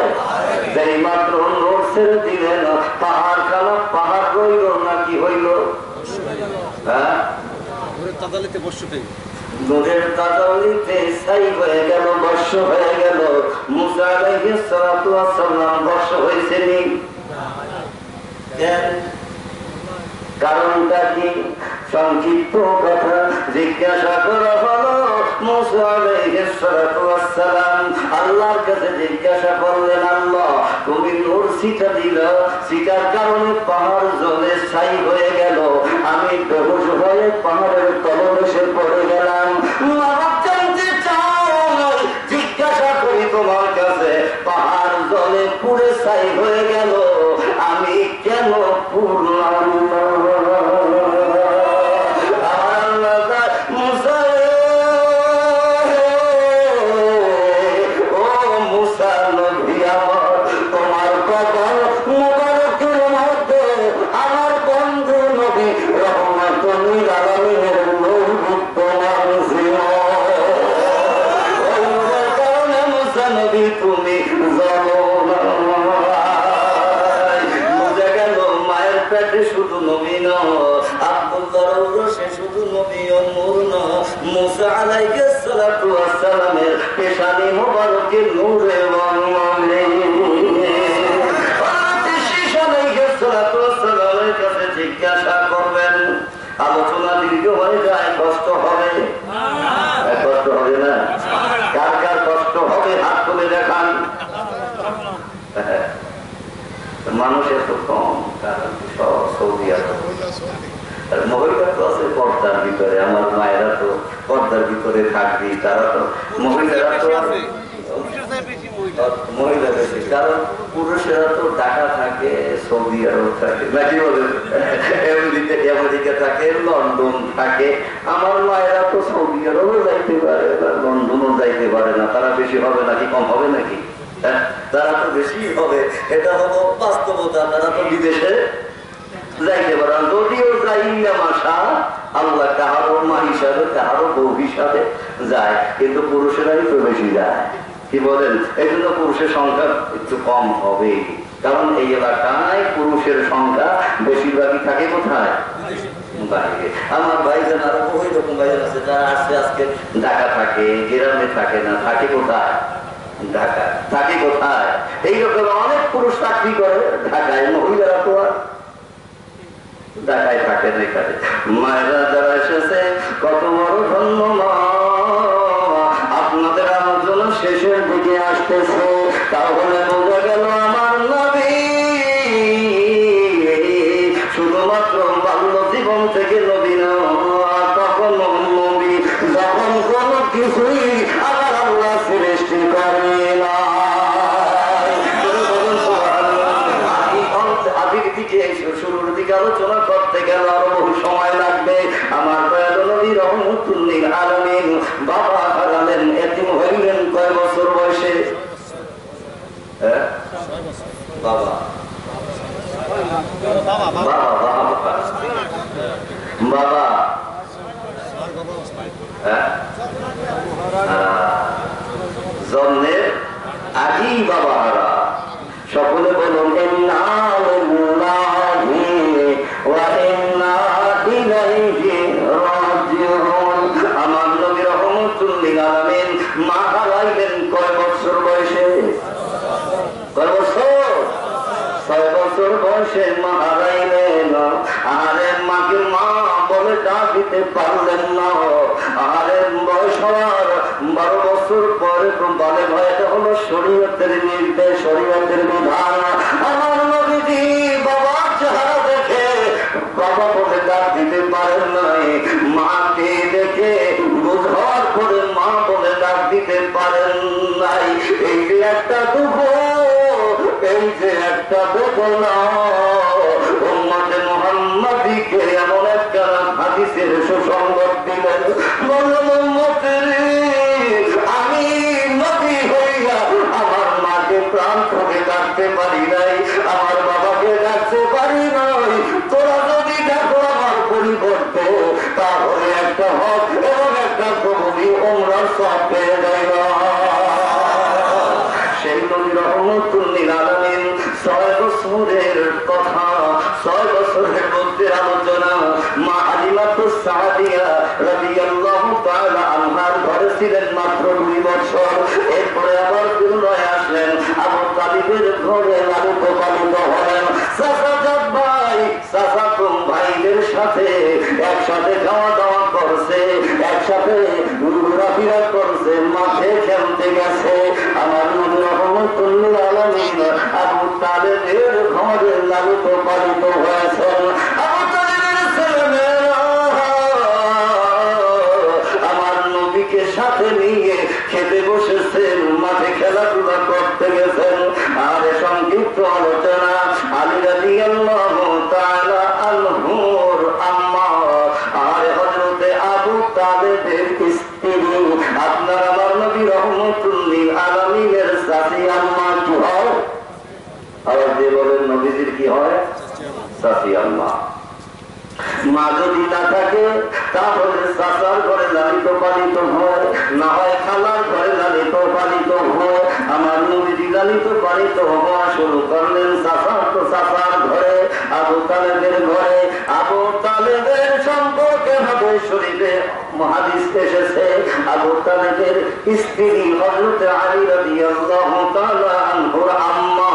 যেই মাত্র নূর ছেড়ে দিলেন, পাহাড় খানা পাহাড় রইল নাকি হইল? হ্যাঁ, নূরের তাজাউলিতে ছাই হয়ে গেল, বর্ষ হয়ে গেল। মুসা আলাইহিস সালাতু ওয়াস সালাম বর্ষ হয়েছেনি? কারণটা কি? সংক্ষিপ্ত কথা জিজ্ঞাসা করা হলো। মুসা আলাইহিস সালাতু ওয়াস সালাম আল্লাহর কাছে জিজ্ঞাসা করলেন, আল্লাহ তুমি নূর ছিটা দিল, ছিটার কারণে পাহাড় জ্বলে ছাই হয়ে গেল, আমি বেহুশ হয়ে পাহাড়ের তলদেশে পড়ে গেলাম। জিজ্ঞাসা করি তোমার কাছে, পাহাড় জ্বলে পুড়ে ছাই হয়ে গেল, আমি কেন তুমি বুঝে গেল মায়ের পেটে শুধু নবী ন আব্দুল্লাহর সে শুধু নবী ও নূর ন মুসা আলাইহিস সালাতু ওয়াস সালামের পেশানি মোবারকে নূরে ওয়ান্নামে কাছে জিজ্ঞাসা করবেন। আলোচনা দীর্ঘ হয়ে যায়, কষ্ট হবে, কষ্ট হবে না? কার কার কষ্ট হবে হাত তুলে দেখান। মানুষ এত কম, কারণ সব সৌদি আরব। আর মহিলা তো আছে পর্দার ভিতরে, আমার মায়েরা তো পর্দার ভিতরে থাকবি, তারা তো মহিলারা তো মহিলা বেশি, কারণ পুরুষেরা তো ঢাকা থাকে, সৌদি আরব থাকে, নাকি বলেন, আমেরিকা থাকে, লন্ডন থাকে। আমার মায়েরা তো সৌদি আরবও যাইতে পারে না, লন্ডনও যাইতে পারে না। তারা বেশি হবে নাকি কম হবে নাকি? তারা তো বেশি হবে, এটা হলো বাস্তবতা। তারা তো বিদেশে যাইতে পারে, যদিও যাইয়া মাসা আল্লাহ কাহারও মা হিসাবে কাহারও বউ হিসাবে যায়, কিন্তু পুরুষেরাই তো বেশি যায়। কি বলেন? এই জন্য পুরুষের সংখ্যা একটু কম হবে, কারণ এই এলাকায় পুরুষের সংখ্যা বেশিরভাগই থাকে কোথায়? বাইরে। আমার ভাইজান আরো ওই রকম ভাইজান আছে যারা আসছে আজকে ঢাকা থাকে, গ্রামে থাকে না, থাকে কোথায়? ঢাকা। থাকে কোথায়? এইরকম অনেক পুরুষ চাকরি করে ঢাকায়, মহিলারা তো আর ঢাকায় থাকে না। এখানে মায়েরা যারা এসেছে কত বড় ধন্যবাদ। আপনাদের আলোচনা শেষের দিকে আসতেছে, তাহলে বোঝা গেল আমার নবী শুধুমাত্র বাল্য জীবন থেকে নবী না, তখন নবী যখন কোনো কিছুই আবার আল্লাহ সৃষ্টি করে না। শুরুর দিকে আলোচনা করতে গেলে আরো বহু সময় লাগবে। আমার দয়ালু নবী রহমতুল লিল আলামিন বাবা হারালেন, এতিম হইলেন কয় বছর বয়সে? বাবা বাবা জন্মের আগেই বাবা হারা। সকলে বলুন আমার নবী রহমতুল লিল আলামিন মা হারাইলেন কয় বছর বয়সে? কয় বছর? 6 বছর বয়সে মা হারাইলেন। আরে মাকে মা বলে ডাক দিতে পারলেন না। আরে বয়স হওয়ার 12 বছর পরে বলে ভয়টা হলো শরীয়তের নির্দেশ, শরীয়তের বিধান। আমার নবীজি বাবার চেহারা দেখে বাবা বলে ডাক দিতে পারেন নাই, মাকে দেখে বুঝার করে মা বলে ডাক দিতে পারেন নাই। এই যে একটা দুঃখ, এই যে একটা বেদনা, উম্মতে মুহাম্মাদীকে এমন একটা হাদিসের সুসংবাদ দিলেন, বললেন উম্মতের আমি নবী হইয়া আমার মাকে প্রাণ থেকে ডাকতে পারি নাই, আমার বাবাকে ডাকতে পারি নাই। তোরা যদি দেখো আমার পরিবর্তে, তাহলে একটা হক এবং একটা কবুলি ওমরার সব পেয়ে যায় না। সেই নবী রহমতুল লিল আলামিন 6 বছরের কথা, 6 বছরের মধ্যে আলোচনা। মা হালিমাতুস সাদিয়া রাদিয়াল্লাহু তাআলা আনহার ঘরে ছিলেন মাত্র 2 বছর। এরপরে আবার দুনিয়ায় আসলেন, আবু তালিবের ঘরে লালিত পালিত হলেন। চাচাজাত ভাই, চাচাতুম ভাইদের সাথে একসাথে খাওয়া দাওয়া করছে, একসাথে ঘোরাফেরা করছে, মাঠে খেলতে গেছে। আমার নবী রহমতুল লিল আলামিন আবু তালেবের ঘরে লালিত পালিত হয়েছেন। আবু তালেবের ছেলেমেয়েরা আমার নবীকে সাথে নিয়ে খেতে বসেছেন, মাঠে খেলাধুলা করতে গেছেন। আর সংক্ষিপ্ত আলোচনা, আলী রাদিয়াল্লাহু তাআলা চাচি আম্মা। মা যদি না থাকে তাহলে চাচার ঘরে লালিত পালিত হয়, না হয় খালার ঘরে লালিত পালিত হয়। আমার নবীজি লালিত পালিত হওয়া শুরু করলেন চাচার ঘরে, আবু তালেবের ঘরে। আবু তালেবের সম্পর্কে হাদিস শরীফে হাদিস এসেছে, আবু তালেবের স্ত্রী হযরত আলী রাদিয়াল্লাহু তাআলা আনহুর আম্মা,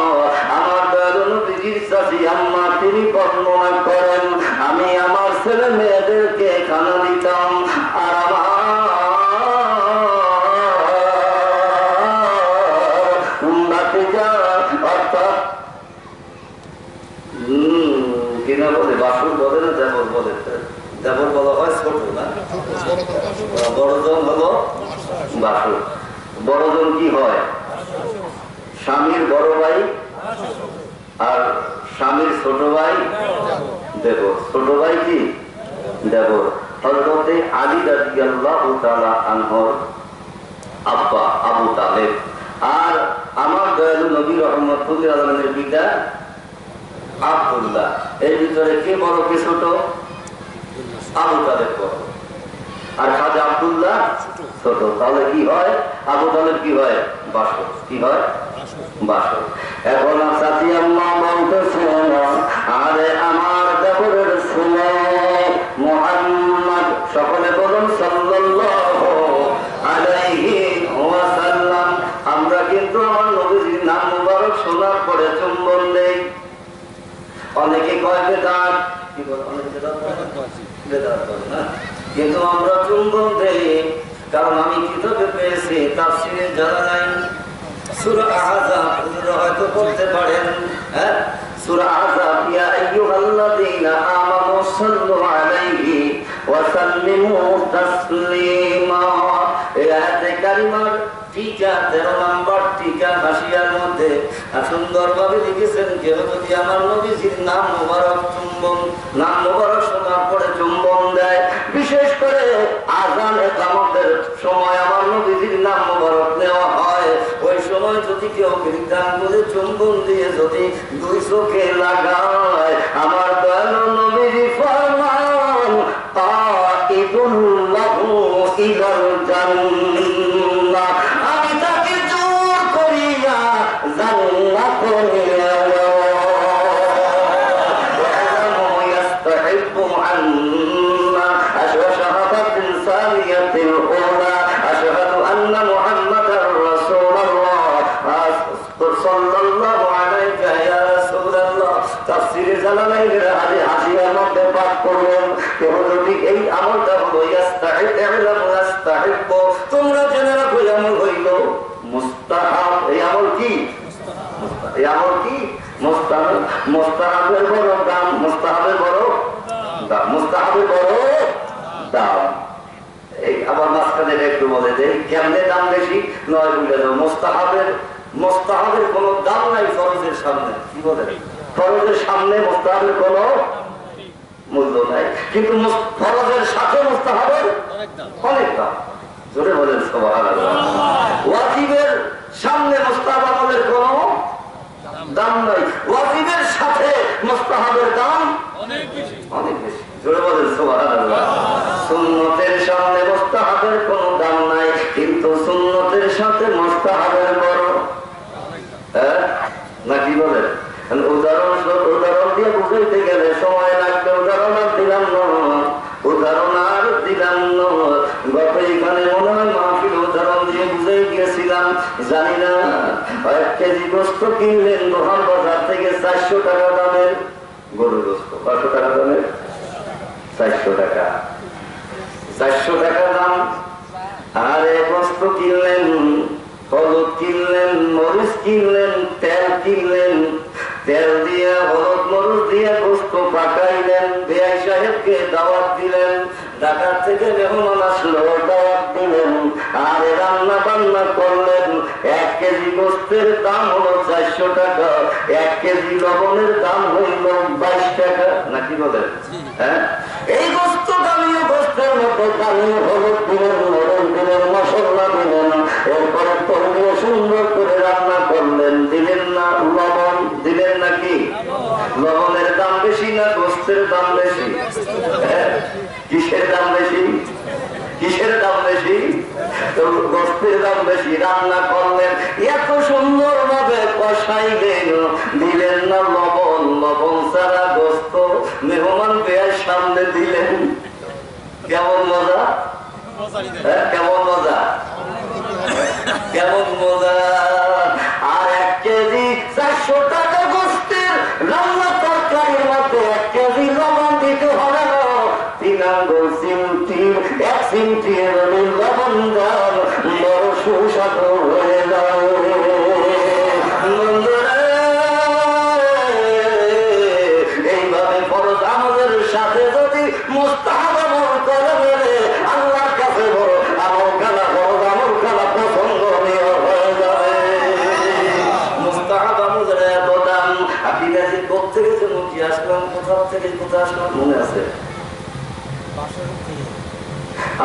আমার দয়ালু নবীজির চাচি আম্মা, তিনি বর্ণনা করেন, আমি আমার ছেলে মেয়েদেরকে খানা দিতাম, আর আমার ভাতিজা অর্থাৎ কিনা বলে বাসুর বলে না দেবর বলে, দেবর বলা হয় ছোট না, বড়জন হলো বাসুর। বড়জন কি হয়? স্বামীর বড় ভাই, আর স্বামীর ছোট ভাই দেবর। ছোট ভাই কি? দেবর। হযরতে আলী রাদিয়াল্লাহু তাআলা আনহুর আব্বা আবু তালেব, আর আমার দয়ালু নবী রহমতুল্লাহ আলাইহির পিতা আব্দুল্লাহ। এর ভিতরে কে বড় কে ছোট? আবু তালেব বড়, আর খাজা আব্দুল্লাহ ছোট। তাহলে কি হয়? আবু তালেব কি হয়? বাসর। কি হয়? বাসর। এখন চাচি আম্মা বলতেছেন, আরে আমার দেবরের ছেলে মুহাম্মদ, সকলে বলুন সাল্লাল্লাহু আলাইহি ওয়াসাল্লাম। আমরা কিন্তু আমার নবীজির নাম মুবারক শোনার পরে চুম্বন দেই। অনেকে কয় বেদাত, কি বলে? অনেকে বেদাত বলে না, কিন্তু আমরা চুম্বন দেই, কারণ আমি কিতাবে পেয়েছি তাফসীরে জালালাইন সূরা আহজাব হয়তো পড়তে পারেন। হ্যাঁ, সূরা আহজাব, ইয়া আইয়ুহাল্লাযীনা আমানু সাল্লু আলাইহি ওয়া সাল্লিমু তাসলিমা। এই আয়াতে কারিমার টিকা 13 নম্বর টিকা হাসিয়ার মধ্যে সুন্দরভাবে লিখেছেন, কেউ যদি আমার নবীজির নাম মুবারক চুম্বন, নাম মুবারক শোনার পরে চুম্বন দেয়, বিশেষ করে আযান ইকামতের সময় আমার নবীজির নাম মুবারক নেওয়া হয়, ওই সময় যদি কেউ বিধান বলে চুম্বন দিয়ে যদি দুই চোখে লাগায়, আমার দয়ালু নবীজি ফরমান তাইবুল লাহু ইলাল জান্নাহ, আমি তাকে জোর করিয়া জান্নাতে নিয়ে যাব। ইয়াস্তাহিব্বু আন্না আশহাদাতিন সালিয়াতিল উলা আশহাদু আন্না মুহাম্মাদার রাসূলুল্লাহ সাল্লাল্লাহু আলাইহি ইয়া রাসূলুল্লাহ। তাফসীরে জালালাইনের হাদিসের মধ্যে পাঠ করবেন, কেউ যদি এই আমলটা হলো ইয়াস্তাহিব্বু, তোমরা জেনে রাখো এই আমল হইল মুস্তাহাব। এই আমল কি? এই আমল কি? মুস্তাহাব। মুস্তাহাবের বড় দাম, মুস্তাহাবের বড় দাম, মুস্তাহাবের বড় দাম। এই আবার মাঝখানে একটু বলে যে কেমনে দাম বেশি নয়, বুঝে যাও। মুস্তাহাবের কোনো দাম নাই ফরজের সামনে। কি বলে? ফরজের সামনে মুস্তাহাবের কোনো মূল্য নাই, কিন্তু ফরজের সাথে মুস্তাহাবের অনেক দাম। জোরে বলেন সুবহানাল্লাহ। ওয়াজিবের সামনে মুস্তাহাব আমলের কোনো দাম নাই, ওয়াজিবের সাথে মুস্তাহাবের দাম অনেক বেশি। জোরে বলেন সুবহানাল্লাহ। সুন্নতের সামনে মুস্তাহাবের কোনো দাম নাই, কিন্তু সুন্নতের সাথে মুস্তাহাবের বড়। হ্যাঁ না, কি বলেন? উদাহরণ দিয়ে বুঝাইতে গেলে সময় লাগবে, উদাহরণ আর দিলাম না, উদাহরণ আর দিলাম না। গত এখানে মনে হয় মাহফিল উদাহরণ দিয়ে বুঝাই গিয়েছিলাম, জানি না। 1 কেজি গোস্ত কিনলেন দোহান বাজার থেকে 400 টাকা দামের গরুর গোস্ত। 500 টাকা দামের? 400 টাকা, 400 টাকা দাম। আর গোস্ত কিনলেন, হলুদ কিনলেন, মরিচ কিনলেন, তেল কিনলেন, তেল দিয়ে হলুদ মরিচ দিয়ে গোস্ত পাকাইলেন, বেয়াই সাহেবকে দাওয়াত দিলেন, ঢাকা থেকে মেহমান আসলো দাওয়াত দিলেন, আর রান্না বান্না করলেন। 1 কেজি গোস্তের দাম হলো 400 টাকা, 1 কেজি লবণের দাম হইল 22 টাকা। নাকি বলেন? হ্যাঁ, এই গোস্ত দামিও গোস্তের মতো দামিও হলুদ দিলেন, মরণ দিলেন, মশলা দিলেন, এরপরে তরুণীয় সুন্দর করে রান্না করলেন, দিলেন না লবণ, দিলেন নাকি? লবণের দাম বেশি না গোস্তের দাম বেশি। কিসের দাম বেশি? কিসের দাম বেশি? গোস্তের দাম বেশি। রান্না করলেন, এত সুন্দর ভাবে কষাইলেন, দিলেন না লবণ, লবণ ছাড়া গোস্ত মেহমান পেয়ার সামনে দিলেন। কেমন মজা? কেমন মজা? কেমন মজা? আর 1 কেজি 400 টাকা গোস্তের রান্না তরকারির মধ্যে 1 কেজি লবণ দিতে হবে না। 3 আঙ্গুল চিমটি, 1 চিমটি লবণ দাও, বড় সুস্বাদু হয়ে যাও। এইভাবে ফরজ আমলের সাথে যদি মুস্তাহাব আমল করে বলে আল্লাহর কাছে বড় আমল কালা, ফরজ আমল কালা পছন্দনীয় হয়ে যাবে। মুস্তাহাব আমলের এত দাম। আপনি কাছে কোথেকে যেন কি আসলাম, কোথাও থেকে কোথায় আসলাম মনে আছে?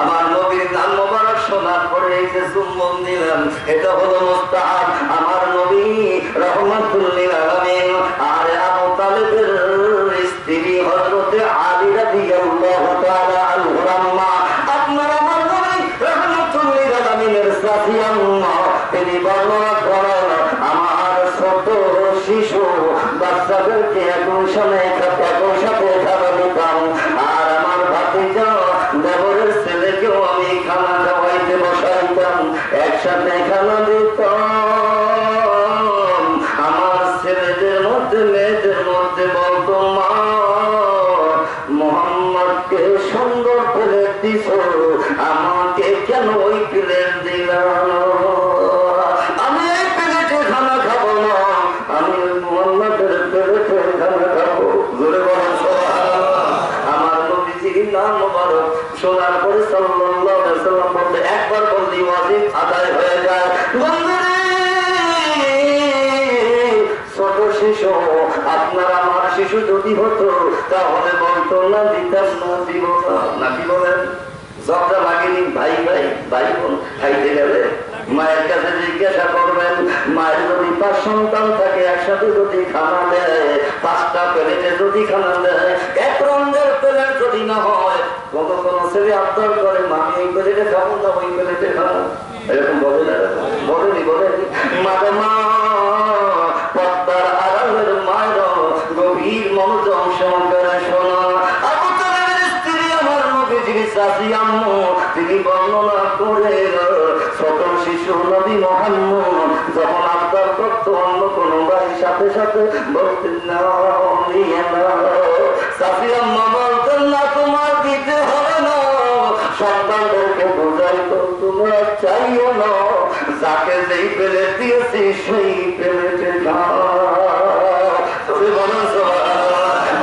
আমার নবীর নাম মোবারক শোনার পরে এই যে চুম্বন দিলাম, এটা হলো মুস্তাহাব। আমার নবী রাহমাতুল লিল আলামিন আর আবু তালেবের স্ত্রী হযরতে আলী রাদিয়াল্লাহু তাআলা আনহুর আম্মা, আপনার আমার নবী রাহমাতুল লিল আলামিনের সাথী আম্মা, তিনি বর্ণনা করেন, আমার ছোট শিশু বাচ্চাদেরকে একই সাথে খাওয়া দিতাম। আর আমার ভাতিজা দেবরের ছেলেকেও আমি খানা খাওয়াইতে বসাইতাম, একসাথে খানা দিতাম। আমার ছেলেদের মধ্যে মেয়েদের মধ্যে বলতো, মা মোহাম্মদকে সুন্দর প্লেট দিছ, আমাকে কেন ওই প্লেট দিলাম? আমি এই প্লেটে খানা খাবো না, আমি ওই মোহাম্মদের প্লেটে খানা খাবো। জোরে বলেন সুবহানাল্লাহ। আমার নবীজির নাম মোবারক শোনার পরে সাল্লাল্লাহু আলাইহি ওয়াসাল্লাম বলতে, একবার বললি ওয়াজিব আদায় হয়ে যায়। বন্ধুরে, ছোট শিশু আপনার আমার শিশু যদি হতো তাহলে বলতো না, দিতাম না, দিব না। নাকি বলেন? ঝগড়া লাগেনি? ভাই ভাই ভাই বোন খাইতে গেলে মায়ের কাছে জিজ্ঞাসা করবেন, মায়ের যদি 5 সন্তান থাকে, একসাথে যদি খানা দেয়, 5টা প্লেটে যদি খানা দেয়, 1 রঙের প্লেট যদি না হয়, কোন ছেলে আবদার করে, মামি এই প্লেটে খাবো না, ওই প্লেটে খাবো, এরকম বলে না? বলেনি? বলেনি? মারে মা, পর্দার আড়ালের মায়ের গভীর মনোযোগ সহকারে শোনা। আবু তালেবের স্ত্রী আমার নবীজির চাচি আম্মু, তিনি বর্ণনা করে, ছোট শিশু নবী মুহাম্মদ যখন আবদার করতো, অন্য কোনো ভাইয়ের সাথে সাথে বলতেন না, চাচি আম্মা বলতেন না, তোমার দিতে হবে না। সন্তানদেরকে বোঝাইতো, তোমরা চাইও না, যাকে যেই প্লেট দিয়েছি সেই প্লেটে খাও। বলেন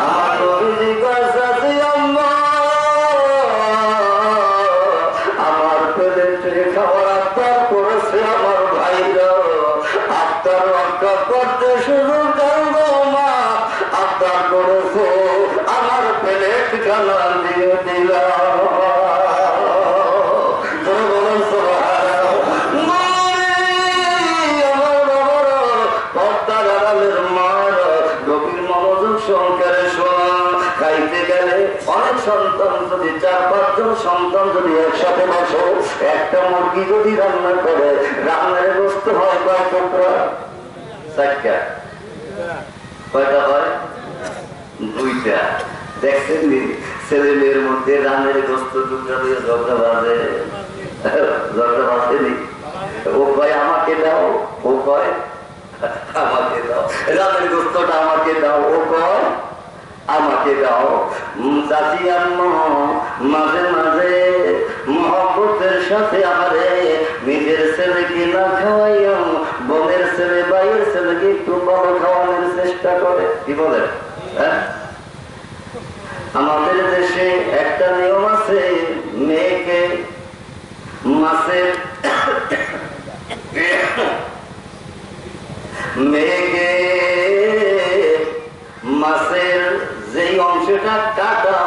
আমার নবীজি কাছে আম্মা, আমার প্লেটে খাওয়ার আবদার করেছে আমার ভাইরা, আবদার রক্ষা করতে শুরু করবো, মা আবদার করেছে, আমার প্লেট খানা দিয়ে দিলাম। খাইতে গেলে অনেক সন্তান যদি 4-5 জন সন্তান যদি একসাথে বসো, একটা মুরগি যদি রান্না করে, রান্নার বস্তু হয় কয় টুকরা? 4টা। কয়টা হয়? 2টা। দেখছেন ছেলে মেয়ের মধ্যে রান্নার গোস্ত টুকরা দিয়ে ঝগড়া বাজে? ঝগড়া বাজেনি? ও কয় আমাকে দাও, ও কয় আমাকে দাও, রান্নার গোস্তটা আমাকে দাও, ও কয় আমাকে দাও। চাচি আম্মা মাঝে মাঝে মহব্বতের সাথে আমারে নিজের ছেলেকে না খাওয়াইয়া বোনের ছেলে ভাইয়ের ছেলেকে একটু ভালো খাওয়ানোর চেষ্টা করে। কি বলে? আমাদের দেশে একটা নিয়ম আছে, মেয়েকে মাছের মাছের যেই অংশটা কাটা,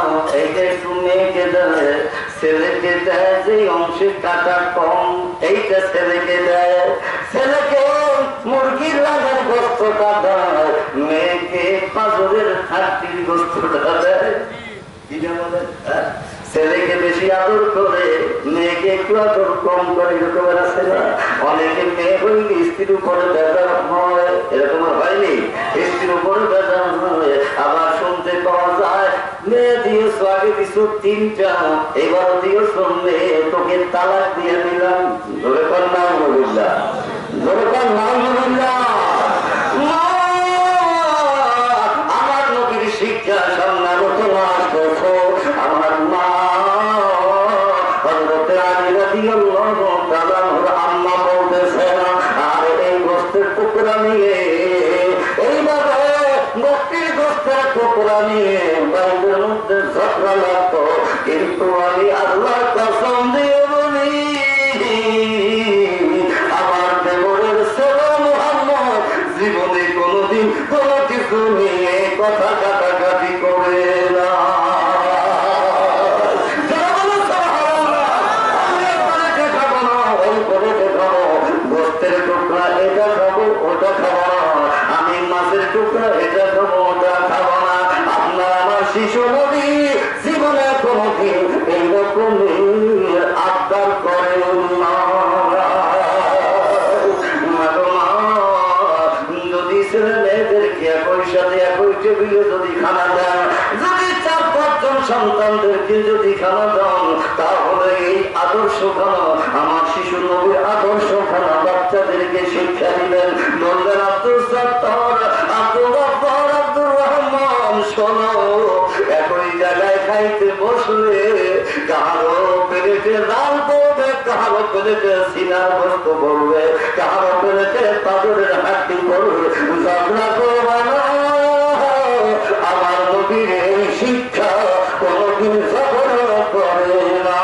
এইটা একটু মেয়েকে দেয়, ছেলেকে দেয় যেই অংশে কাটা কম, এইটা ছেলেকে দেয়। ছেলেকে মুরগির রান্নার গোস্তটা দেয়, মেয়েকে পাঁজরের হাড্ডির গোস্তটা দেয়, কি না বলেন? ছেলেকে বেশি আদর করে, মেয়েকে একটু আদর কম করে, এরকমের আছে না? অনেকে মেয়ে হইলে স্ত্রীর উপরে বেজার হয়, এরকম হয়নি? স্ত্রীর উপরে বেজার হয়। আবার শুনতে পাওয়া যায় মেয়ে দিয়েছ, আগে দিছ 3টা, এবার দিয়েছ মেয়ে, তোকে তালাক দিয়ে দিলাম। ধরে কর নাম বলিল্লা, ধরে কর নাম বলিল্লা। আমার নবীর শিক্ষা সামনে মতো আসতেছ। আমার মা হযরতে আলী রাদিয়াল্লাহু তাআলা আম্মা বলতেছেন, আর এই গোস্তের টুকরা নিয়ে, এইভাবে গোস্তের টুকরা নিয়ে বাইরের মধ্যে ঝগড়া লাগতো, কিন্তু আমি আল্লাহর কসম দিয়ে বলি, আমার দেবরের ছেলে মুহাম্মদ জীবনে কোনোদিন কোনো কিছু নিয়ে কথা কাটাকাটি করে না। গোস্তের টুকরা এটা খাবো, ওটা খাবো না, আমি মাছের টুকরা এটা খাবো, ওটা খাবো না। আপনার আমার শিশু নবী জীবনে কোনোদিন এইরকমের আবদার করেন না। যদি ছেলে মেয়েদেরকে একই সাথে একই টেবিলে যদি খানা দেন, যদি 4-5 জন সন্তানদেরকে যদি খানা দেন, তাহলে এই আদর্শ খানা, আমার শিশু নবীর আদর্শ খানা বাচ্চাদেরকে শিক্ষা দিবেন। বললেন আব্দুল সত্তার, আব্দুল গফফার, আব্দুর রহমান, শোনো, একই জায়গায় খাইতে বসলে কারো পেটেতে লাল পড়বে, কারো পেটেতে সিনার গোস্ত পড়বে, কারো পেটেতে পাথরের হাড্ডি পড়বে, ঝগড়া করবে না। আমার নবীর এই শিক্ষা কোনদিন ঝগড়া করে না।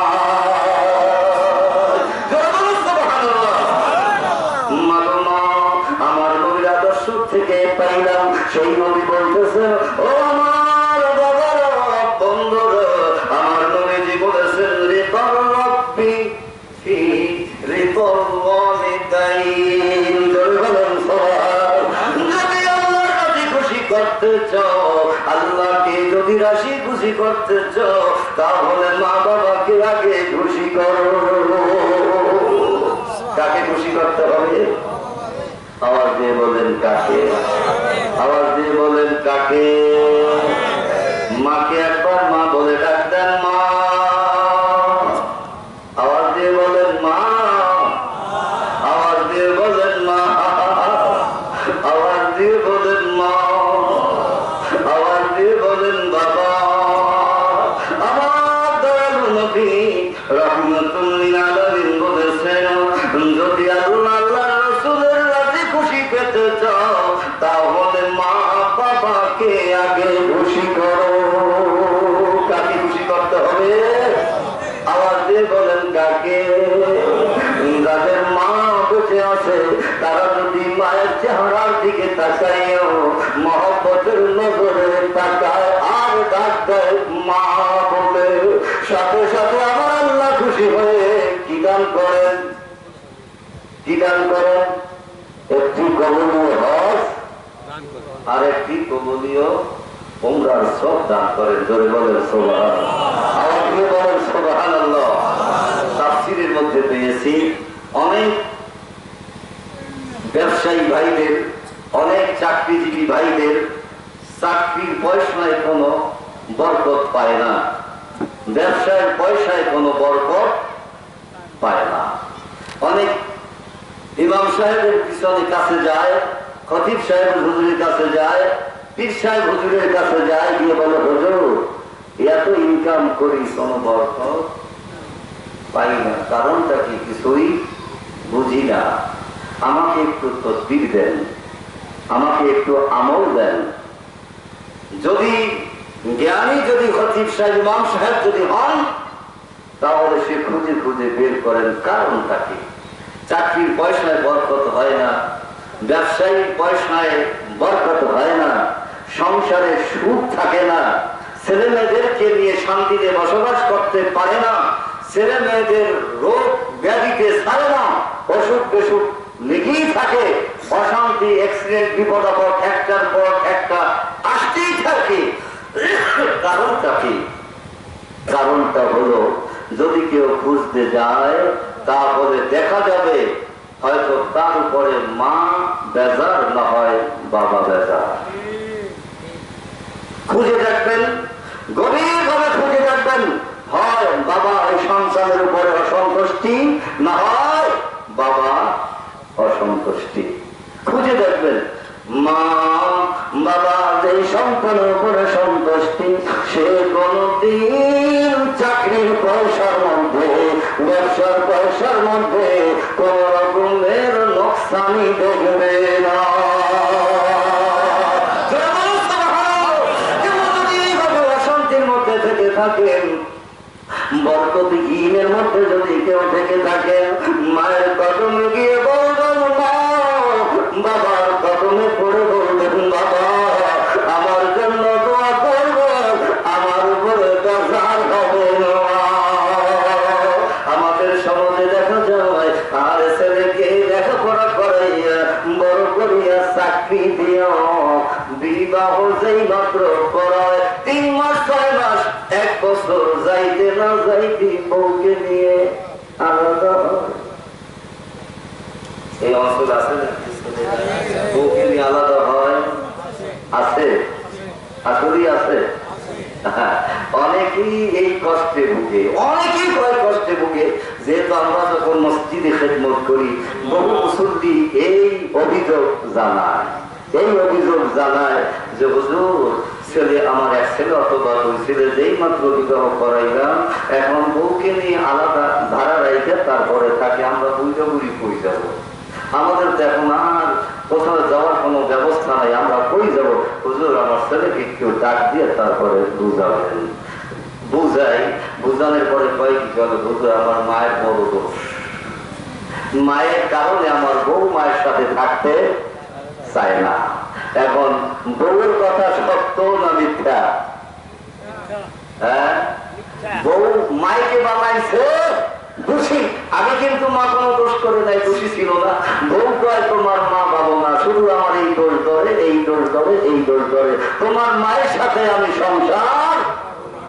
আমার নবীর আদর্শ থেকে পাইলাম, সেই নবী বলতেছে, ও আমার বাবারা, বন্ধুরা, আমার নবীজি বলেছেন, রিদর রব্বি ফি রিদর ওয়ালিদাইন। বলেন সুবহান। যদি আল্লাহর রাজি খুশি করতে চাও, আল্লাহকে যদি রাজি খুশি করতে চাও, তাহলে মা বাবাকে আগে খুশি করো। কাকে খুশি করতে হবে? আওয়াজ দিয়ে বলেন কাকে? আওয়াজ দিয়ে বলেন কাকে? মাকে একবার মা বলে ডাক দেন, মা। আওয়াজ দিয়ে বলেন মা। আওয়াজ দিয়ে বলেন মা। আওয়াজ দিয়ে বলেন মা। আওয়াজ দিয়ে বলেন বাবা। আমার দয়ালু নবী রাহমাতুল লিল আলামিন বলেছেন, যদি আল্লাহ আল্লাহর রাসূলের রাজি খুশি পেতে চাও, তাহলে মা বাবাকে আগে খুশি করো। কাকে খুশি করতে হবে? আওয়াজ দিয়ে বলেন কাকে? যাদের মা বেঁচে আছে, তারা যদি মায়ের চেহারার দিকে তাকাইও মহব্বতের নজরে তাকায় আর ডাক দেয় মা বলে, সাথে সাথে আমার আল্লাহ খুশি হয়ে কি দান করেন? কি দান করেন? একটি কবলীয় হজ আর একটি কবলীয় উমরার সব দান করেন। জোরে বলেন সুবহানাল্লাহ। আওয়াজ দিয়ে বলেন সুবহানাল্লাহ। তাফসীরের মধ্যে পেয়েছি অনেক ব্যবসায়ী ভাইদের, অনেক চাকরিজীবী ভাইদের চাকরির পয়সায় কোনো বরকত পায় না, ব্যবসার পয়সায় কোনো বরকত পায় না। অনেক ইমাম সাহেবের পিছনে কাছে যায়, খতিব সাহেব হুজুরের কাছে যায়, পীর সাহেব হুজুরের কাছে যায়, গিয়ে বলে, হুজুর এত ইনকাম করি, কোনো বরকত পাই না, কারণটা কি কিছুই বুঝি না, আমাকে একটু তদবির দেন, আমাকে একটু আমল দেন। যদি জ্ঞানী, যদি খতিব সাহেব ইমাম সাহেব যদি হন, তাহলে সে খুঁজে খুঁজে বের করেন কারণটা কি। চাকরির পয়সায় বরকত হয় না, ব্যবসায়িক পয়সায় বরকত হয় না, সংসারে সুখ থাকে না, ছেলে মেয়েদেরকে নিয়ে শান্তিতে বসবাস করতে পারে না, ছেলে মেয়েদের রোগ ব্যাধিতে ছাড়ে না, অসুখ বেসুখ লেগেই থাকে, অশান্তি, অ্যাক্সিডেন্ট, বিপদ আপদ একটার পর একটা আসতেই থাকে। কি? কারণটা কি? কারণটা হলো যদি কেউ খুঁজতে যায় তাহলে দেখা যাবে হয়তো তার উপরে মা বেজার না হয় বাবা বেজার। খুঁজে দেখবেন, গভীর ভাবে খুঁজে দেখবেন, হয় বাবা এই সন্তানের উপরে অসন্তুষ্টি, না হয় বাবা অসন্তুষ্টি। খুঁজে দেখবেন মা বাবা যে সন্তানের উপরে সন্তুষ্টি, সে কোনদিন চাকরির পয়সার মধ্যে, ব্যবসার পয়সার মধ্যে কোন রকমের নোকসানি দেখবে না। অশান্তির মধ্যে থেকে থাকেন, বরকতহীনের মধ্যে যদি কেউ থেকে থাকে, মায়ের কদমে গিয়ে বলবেন মা, বাবার কদমে পড়ে বলবেন বাবা আমার জন্য দোয়া করবেন, আমার উপরে বেজার হবে না। আমাদের সমাজে দেখা যায় আর ছেলেকে লেখাপড়া করাইয়া বড় করিয়া চাকরি দিয়া বিবাহ যেই মাত্র করায় 3 মাস 6 মাস 1 বছর যাইতে না যাইতে বউকে নিয়ে আলাদা হয়। এই অঞ্চল আছে না, বউকে নিয়ে আলাদা হয়, আছে, আসলেই আছে। অনেকেই এই কষ্টে ভুগে, অনেকেই কষ্টে ভুগে। যেহেতু আমরা যখন মসজিদে খেদমত করি, বহু মুসল্লি এই অভিযোগ জানায়, যে হুজুর ছেলে, আমার এক ছেলে অথবা 2 ছেলে যেই মাত্র বিবাহ করাইলাম, এখন বউকে নিয়ে আলাদা ধারা রাইতে তারপরে থাকে, আমরা বুঝি কই যাব, আমাদের তো এখন আর কোথাও যাওয়ার কোনো ব্যবস্থা নাই, আমরা কই যাব? হুজুর আমার ছেলেকে একটু ডাক দিয়ে তারপরে বুঝাবেন। বুঝানোর পরে কয় কি চলে, হুজুর আমার মায়ের বড় দোষ, মায়ের কারণে আমার বউ মায়ের সাথে থাকতে চায় না। এখন বউয়ের কথা সত্য না মিথ্যা? হ্যাঁ, বউ মাইকে বানাইছে দোষী, আমি কিন্তু মা কোনো দোষ করে নাই, দোষী ছিল না। বউ কয় তোমার মা বাবা না, শুধু আমার এই দোষ ধরে, এই দোষ ধরে, এই দোষ ধরে, তোমার মায়ের সাথে আমি সংসার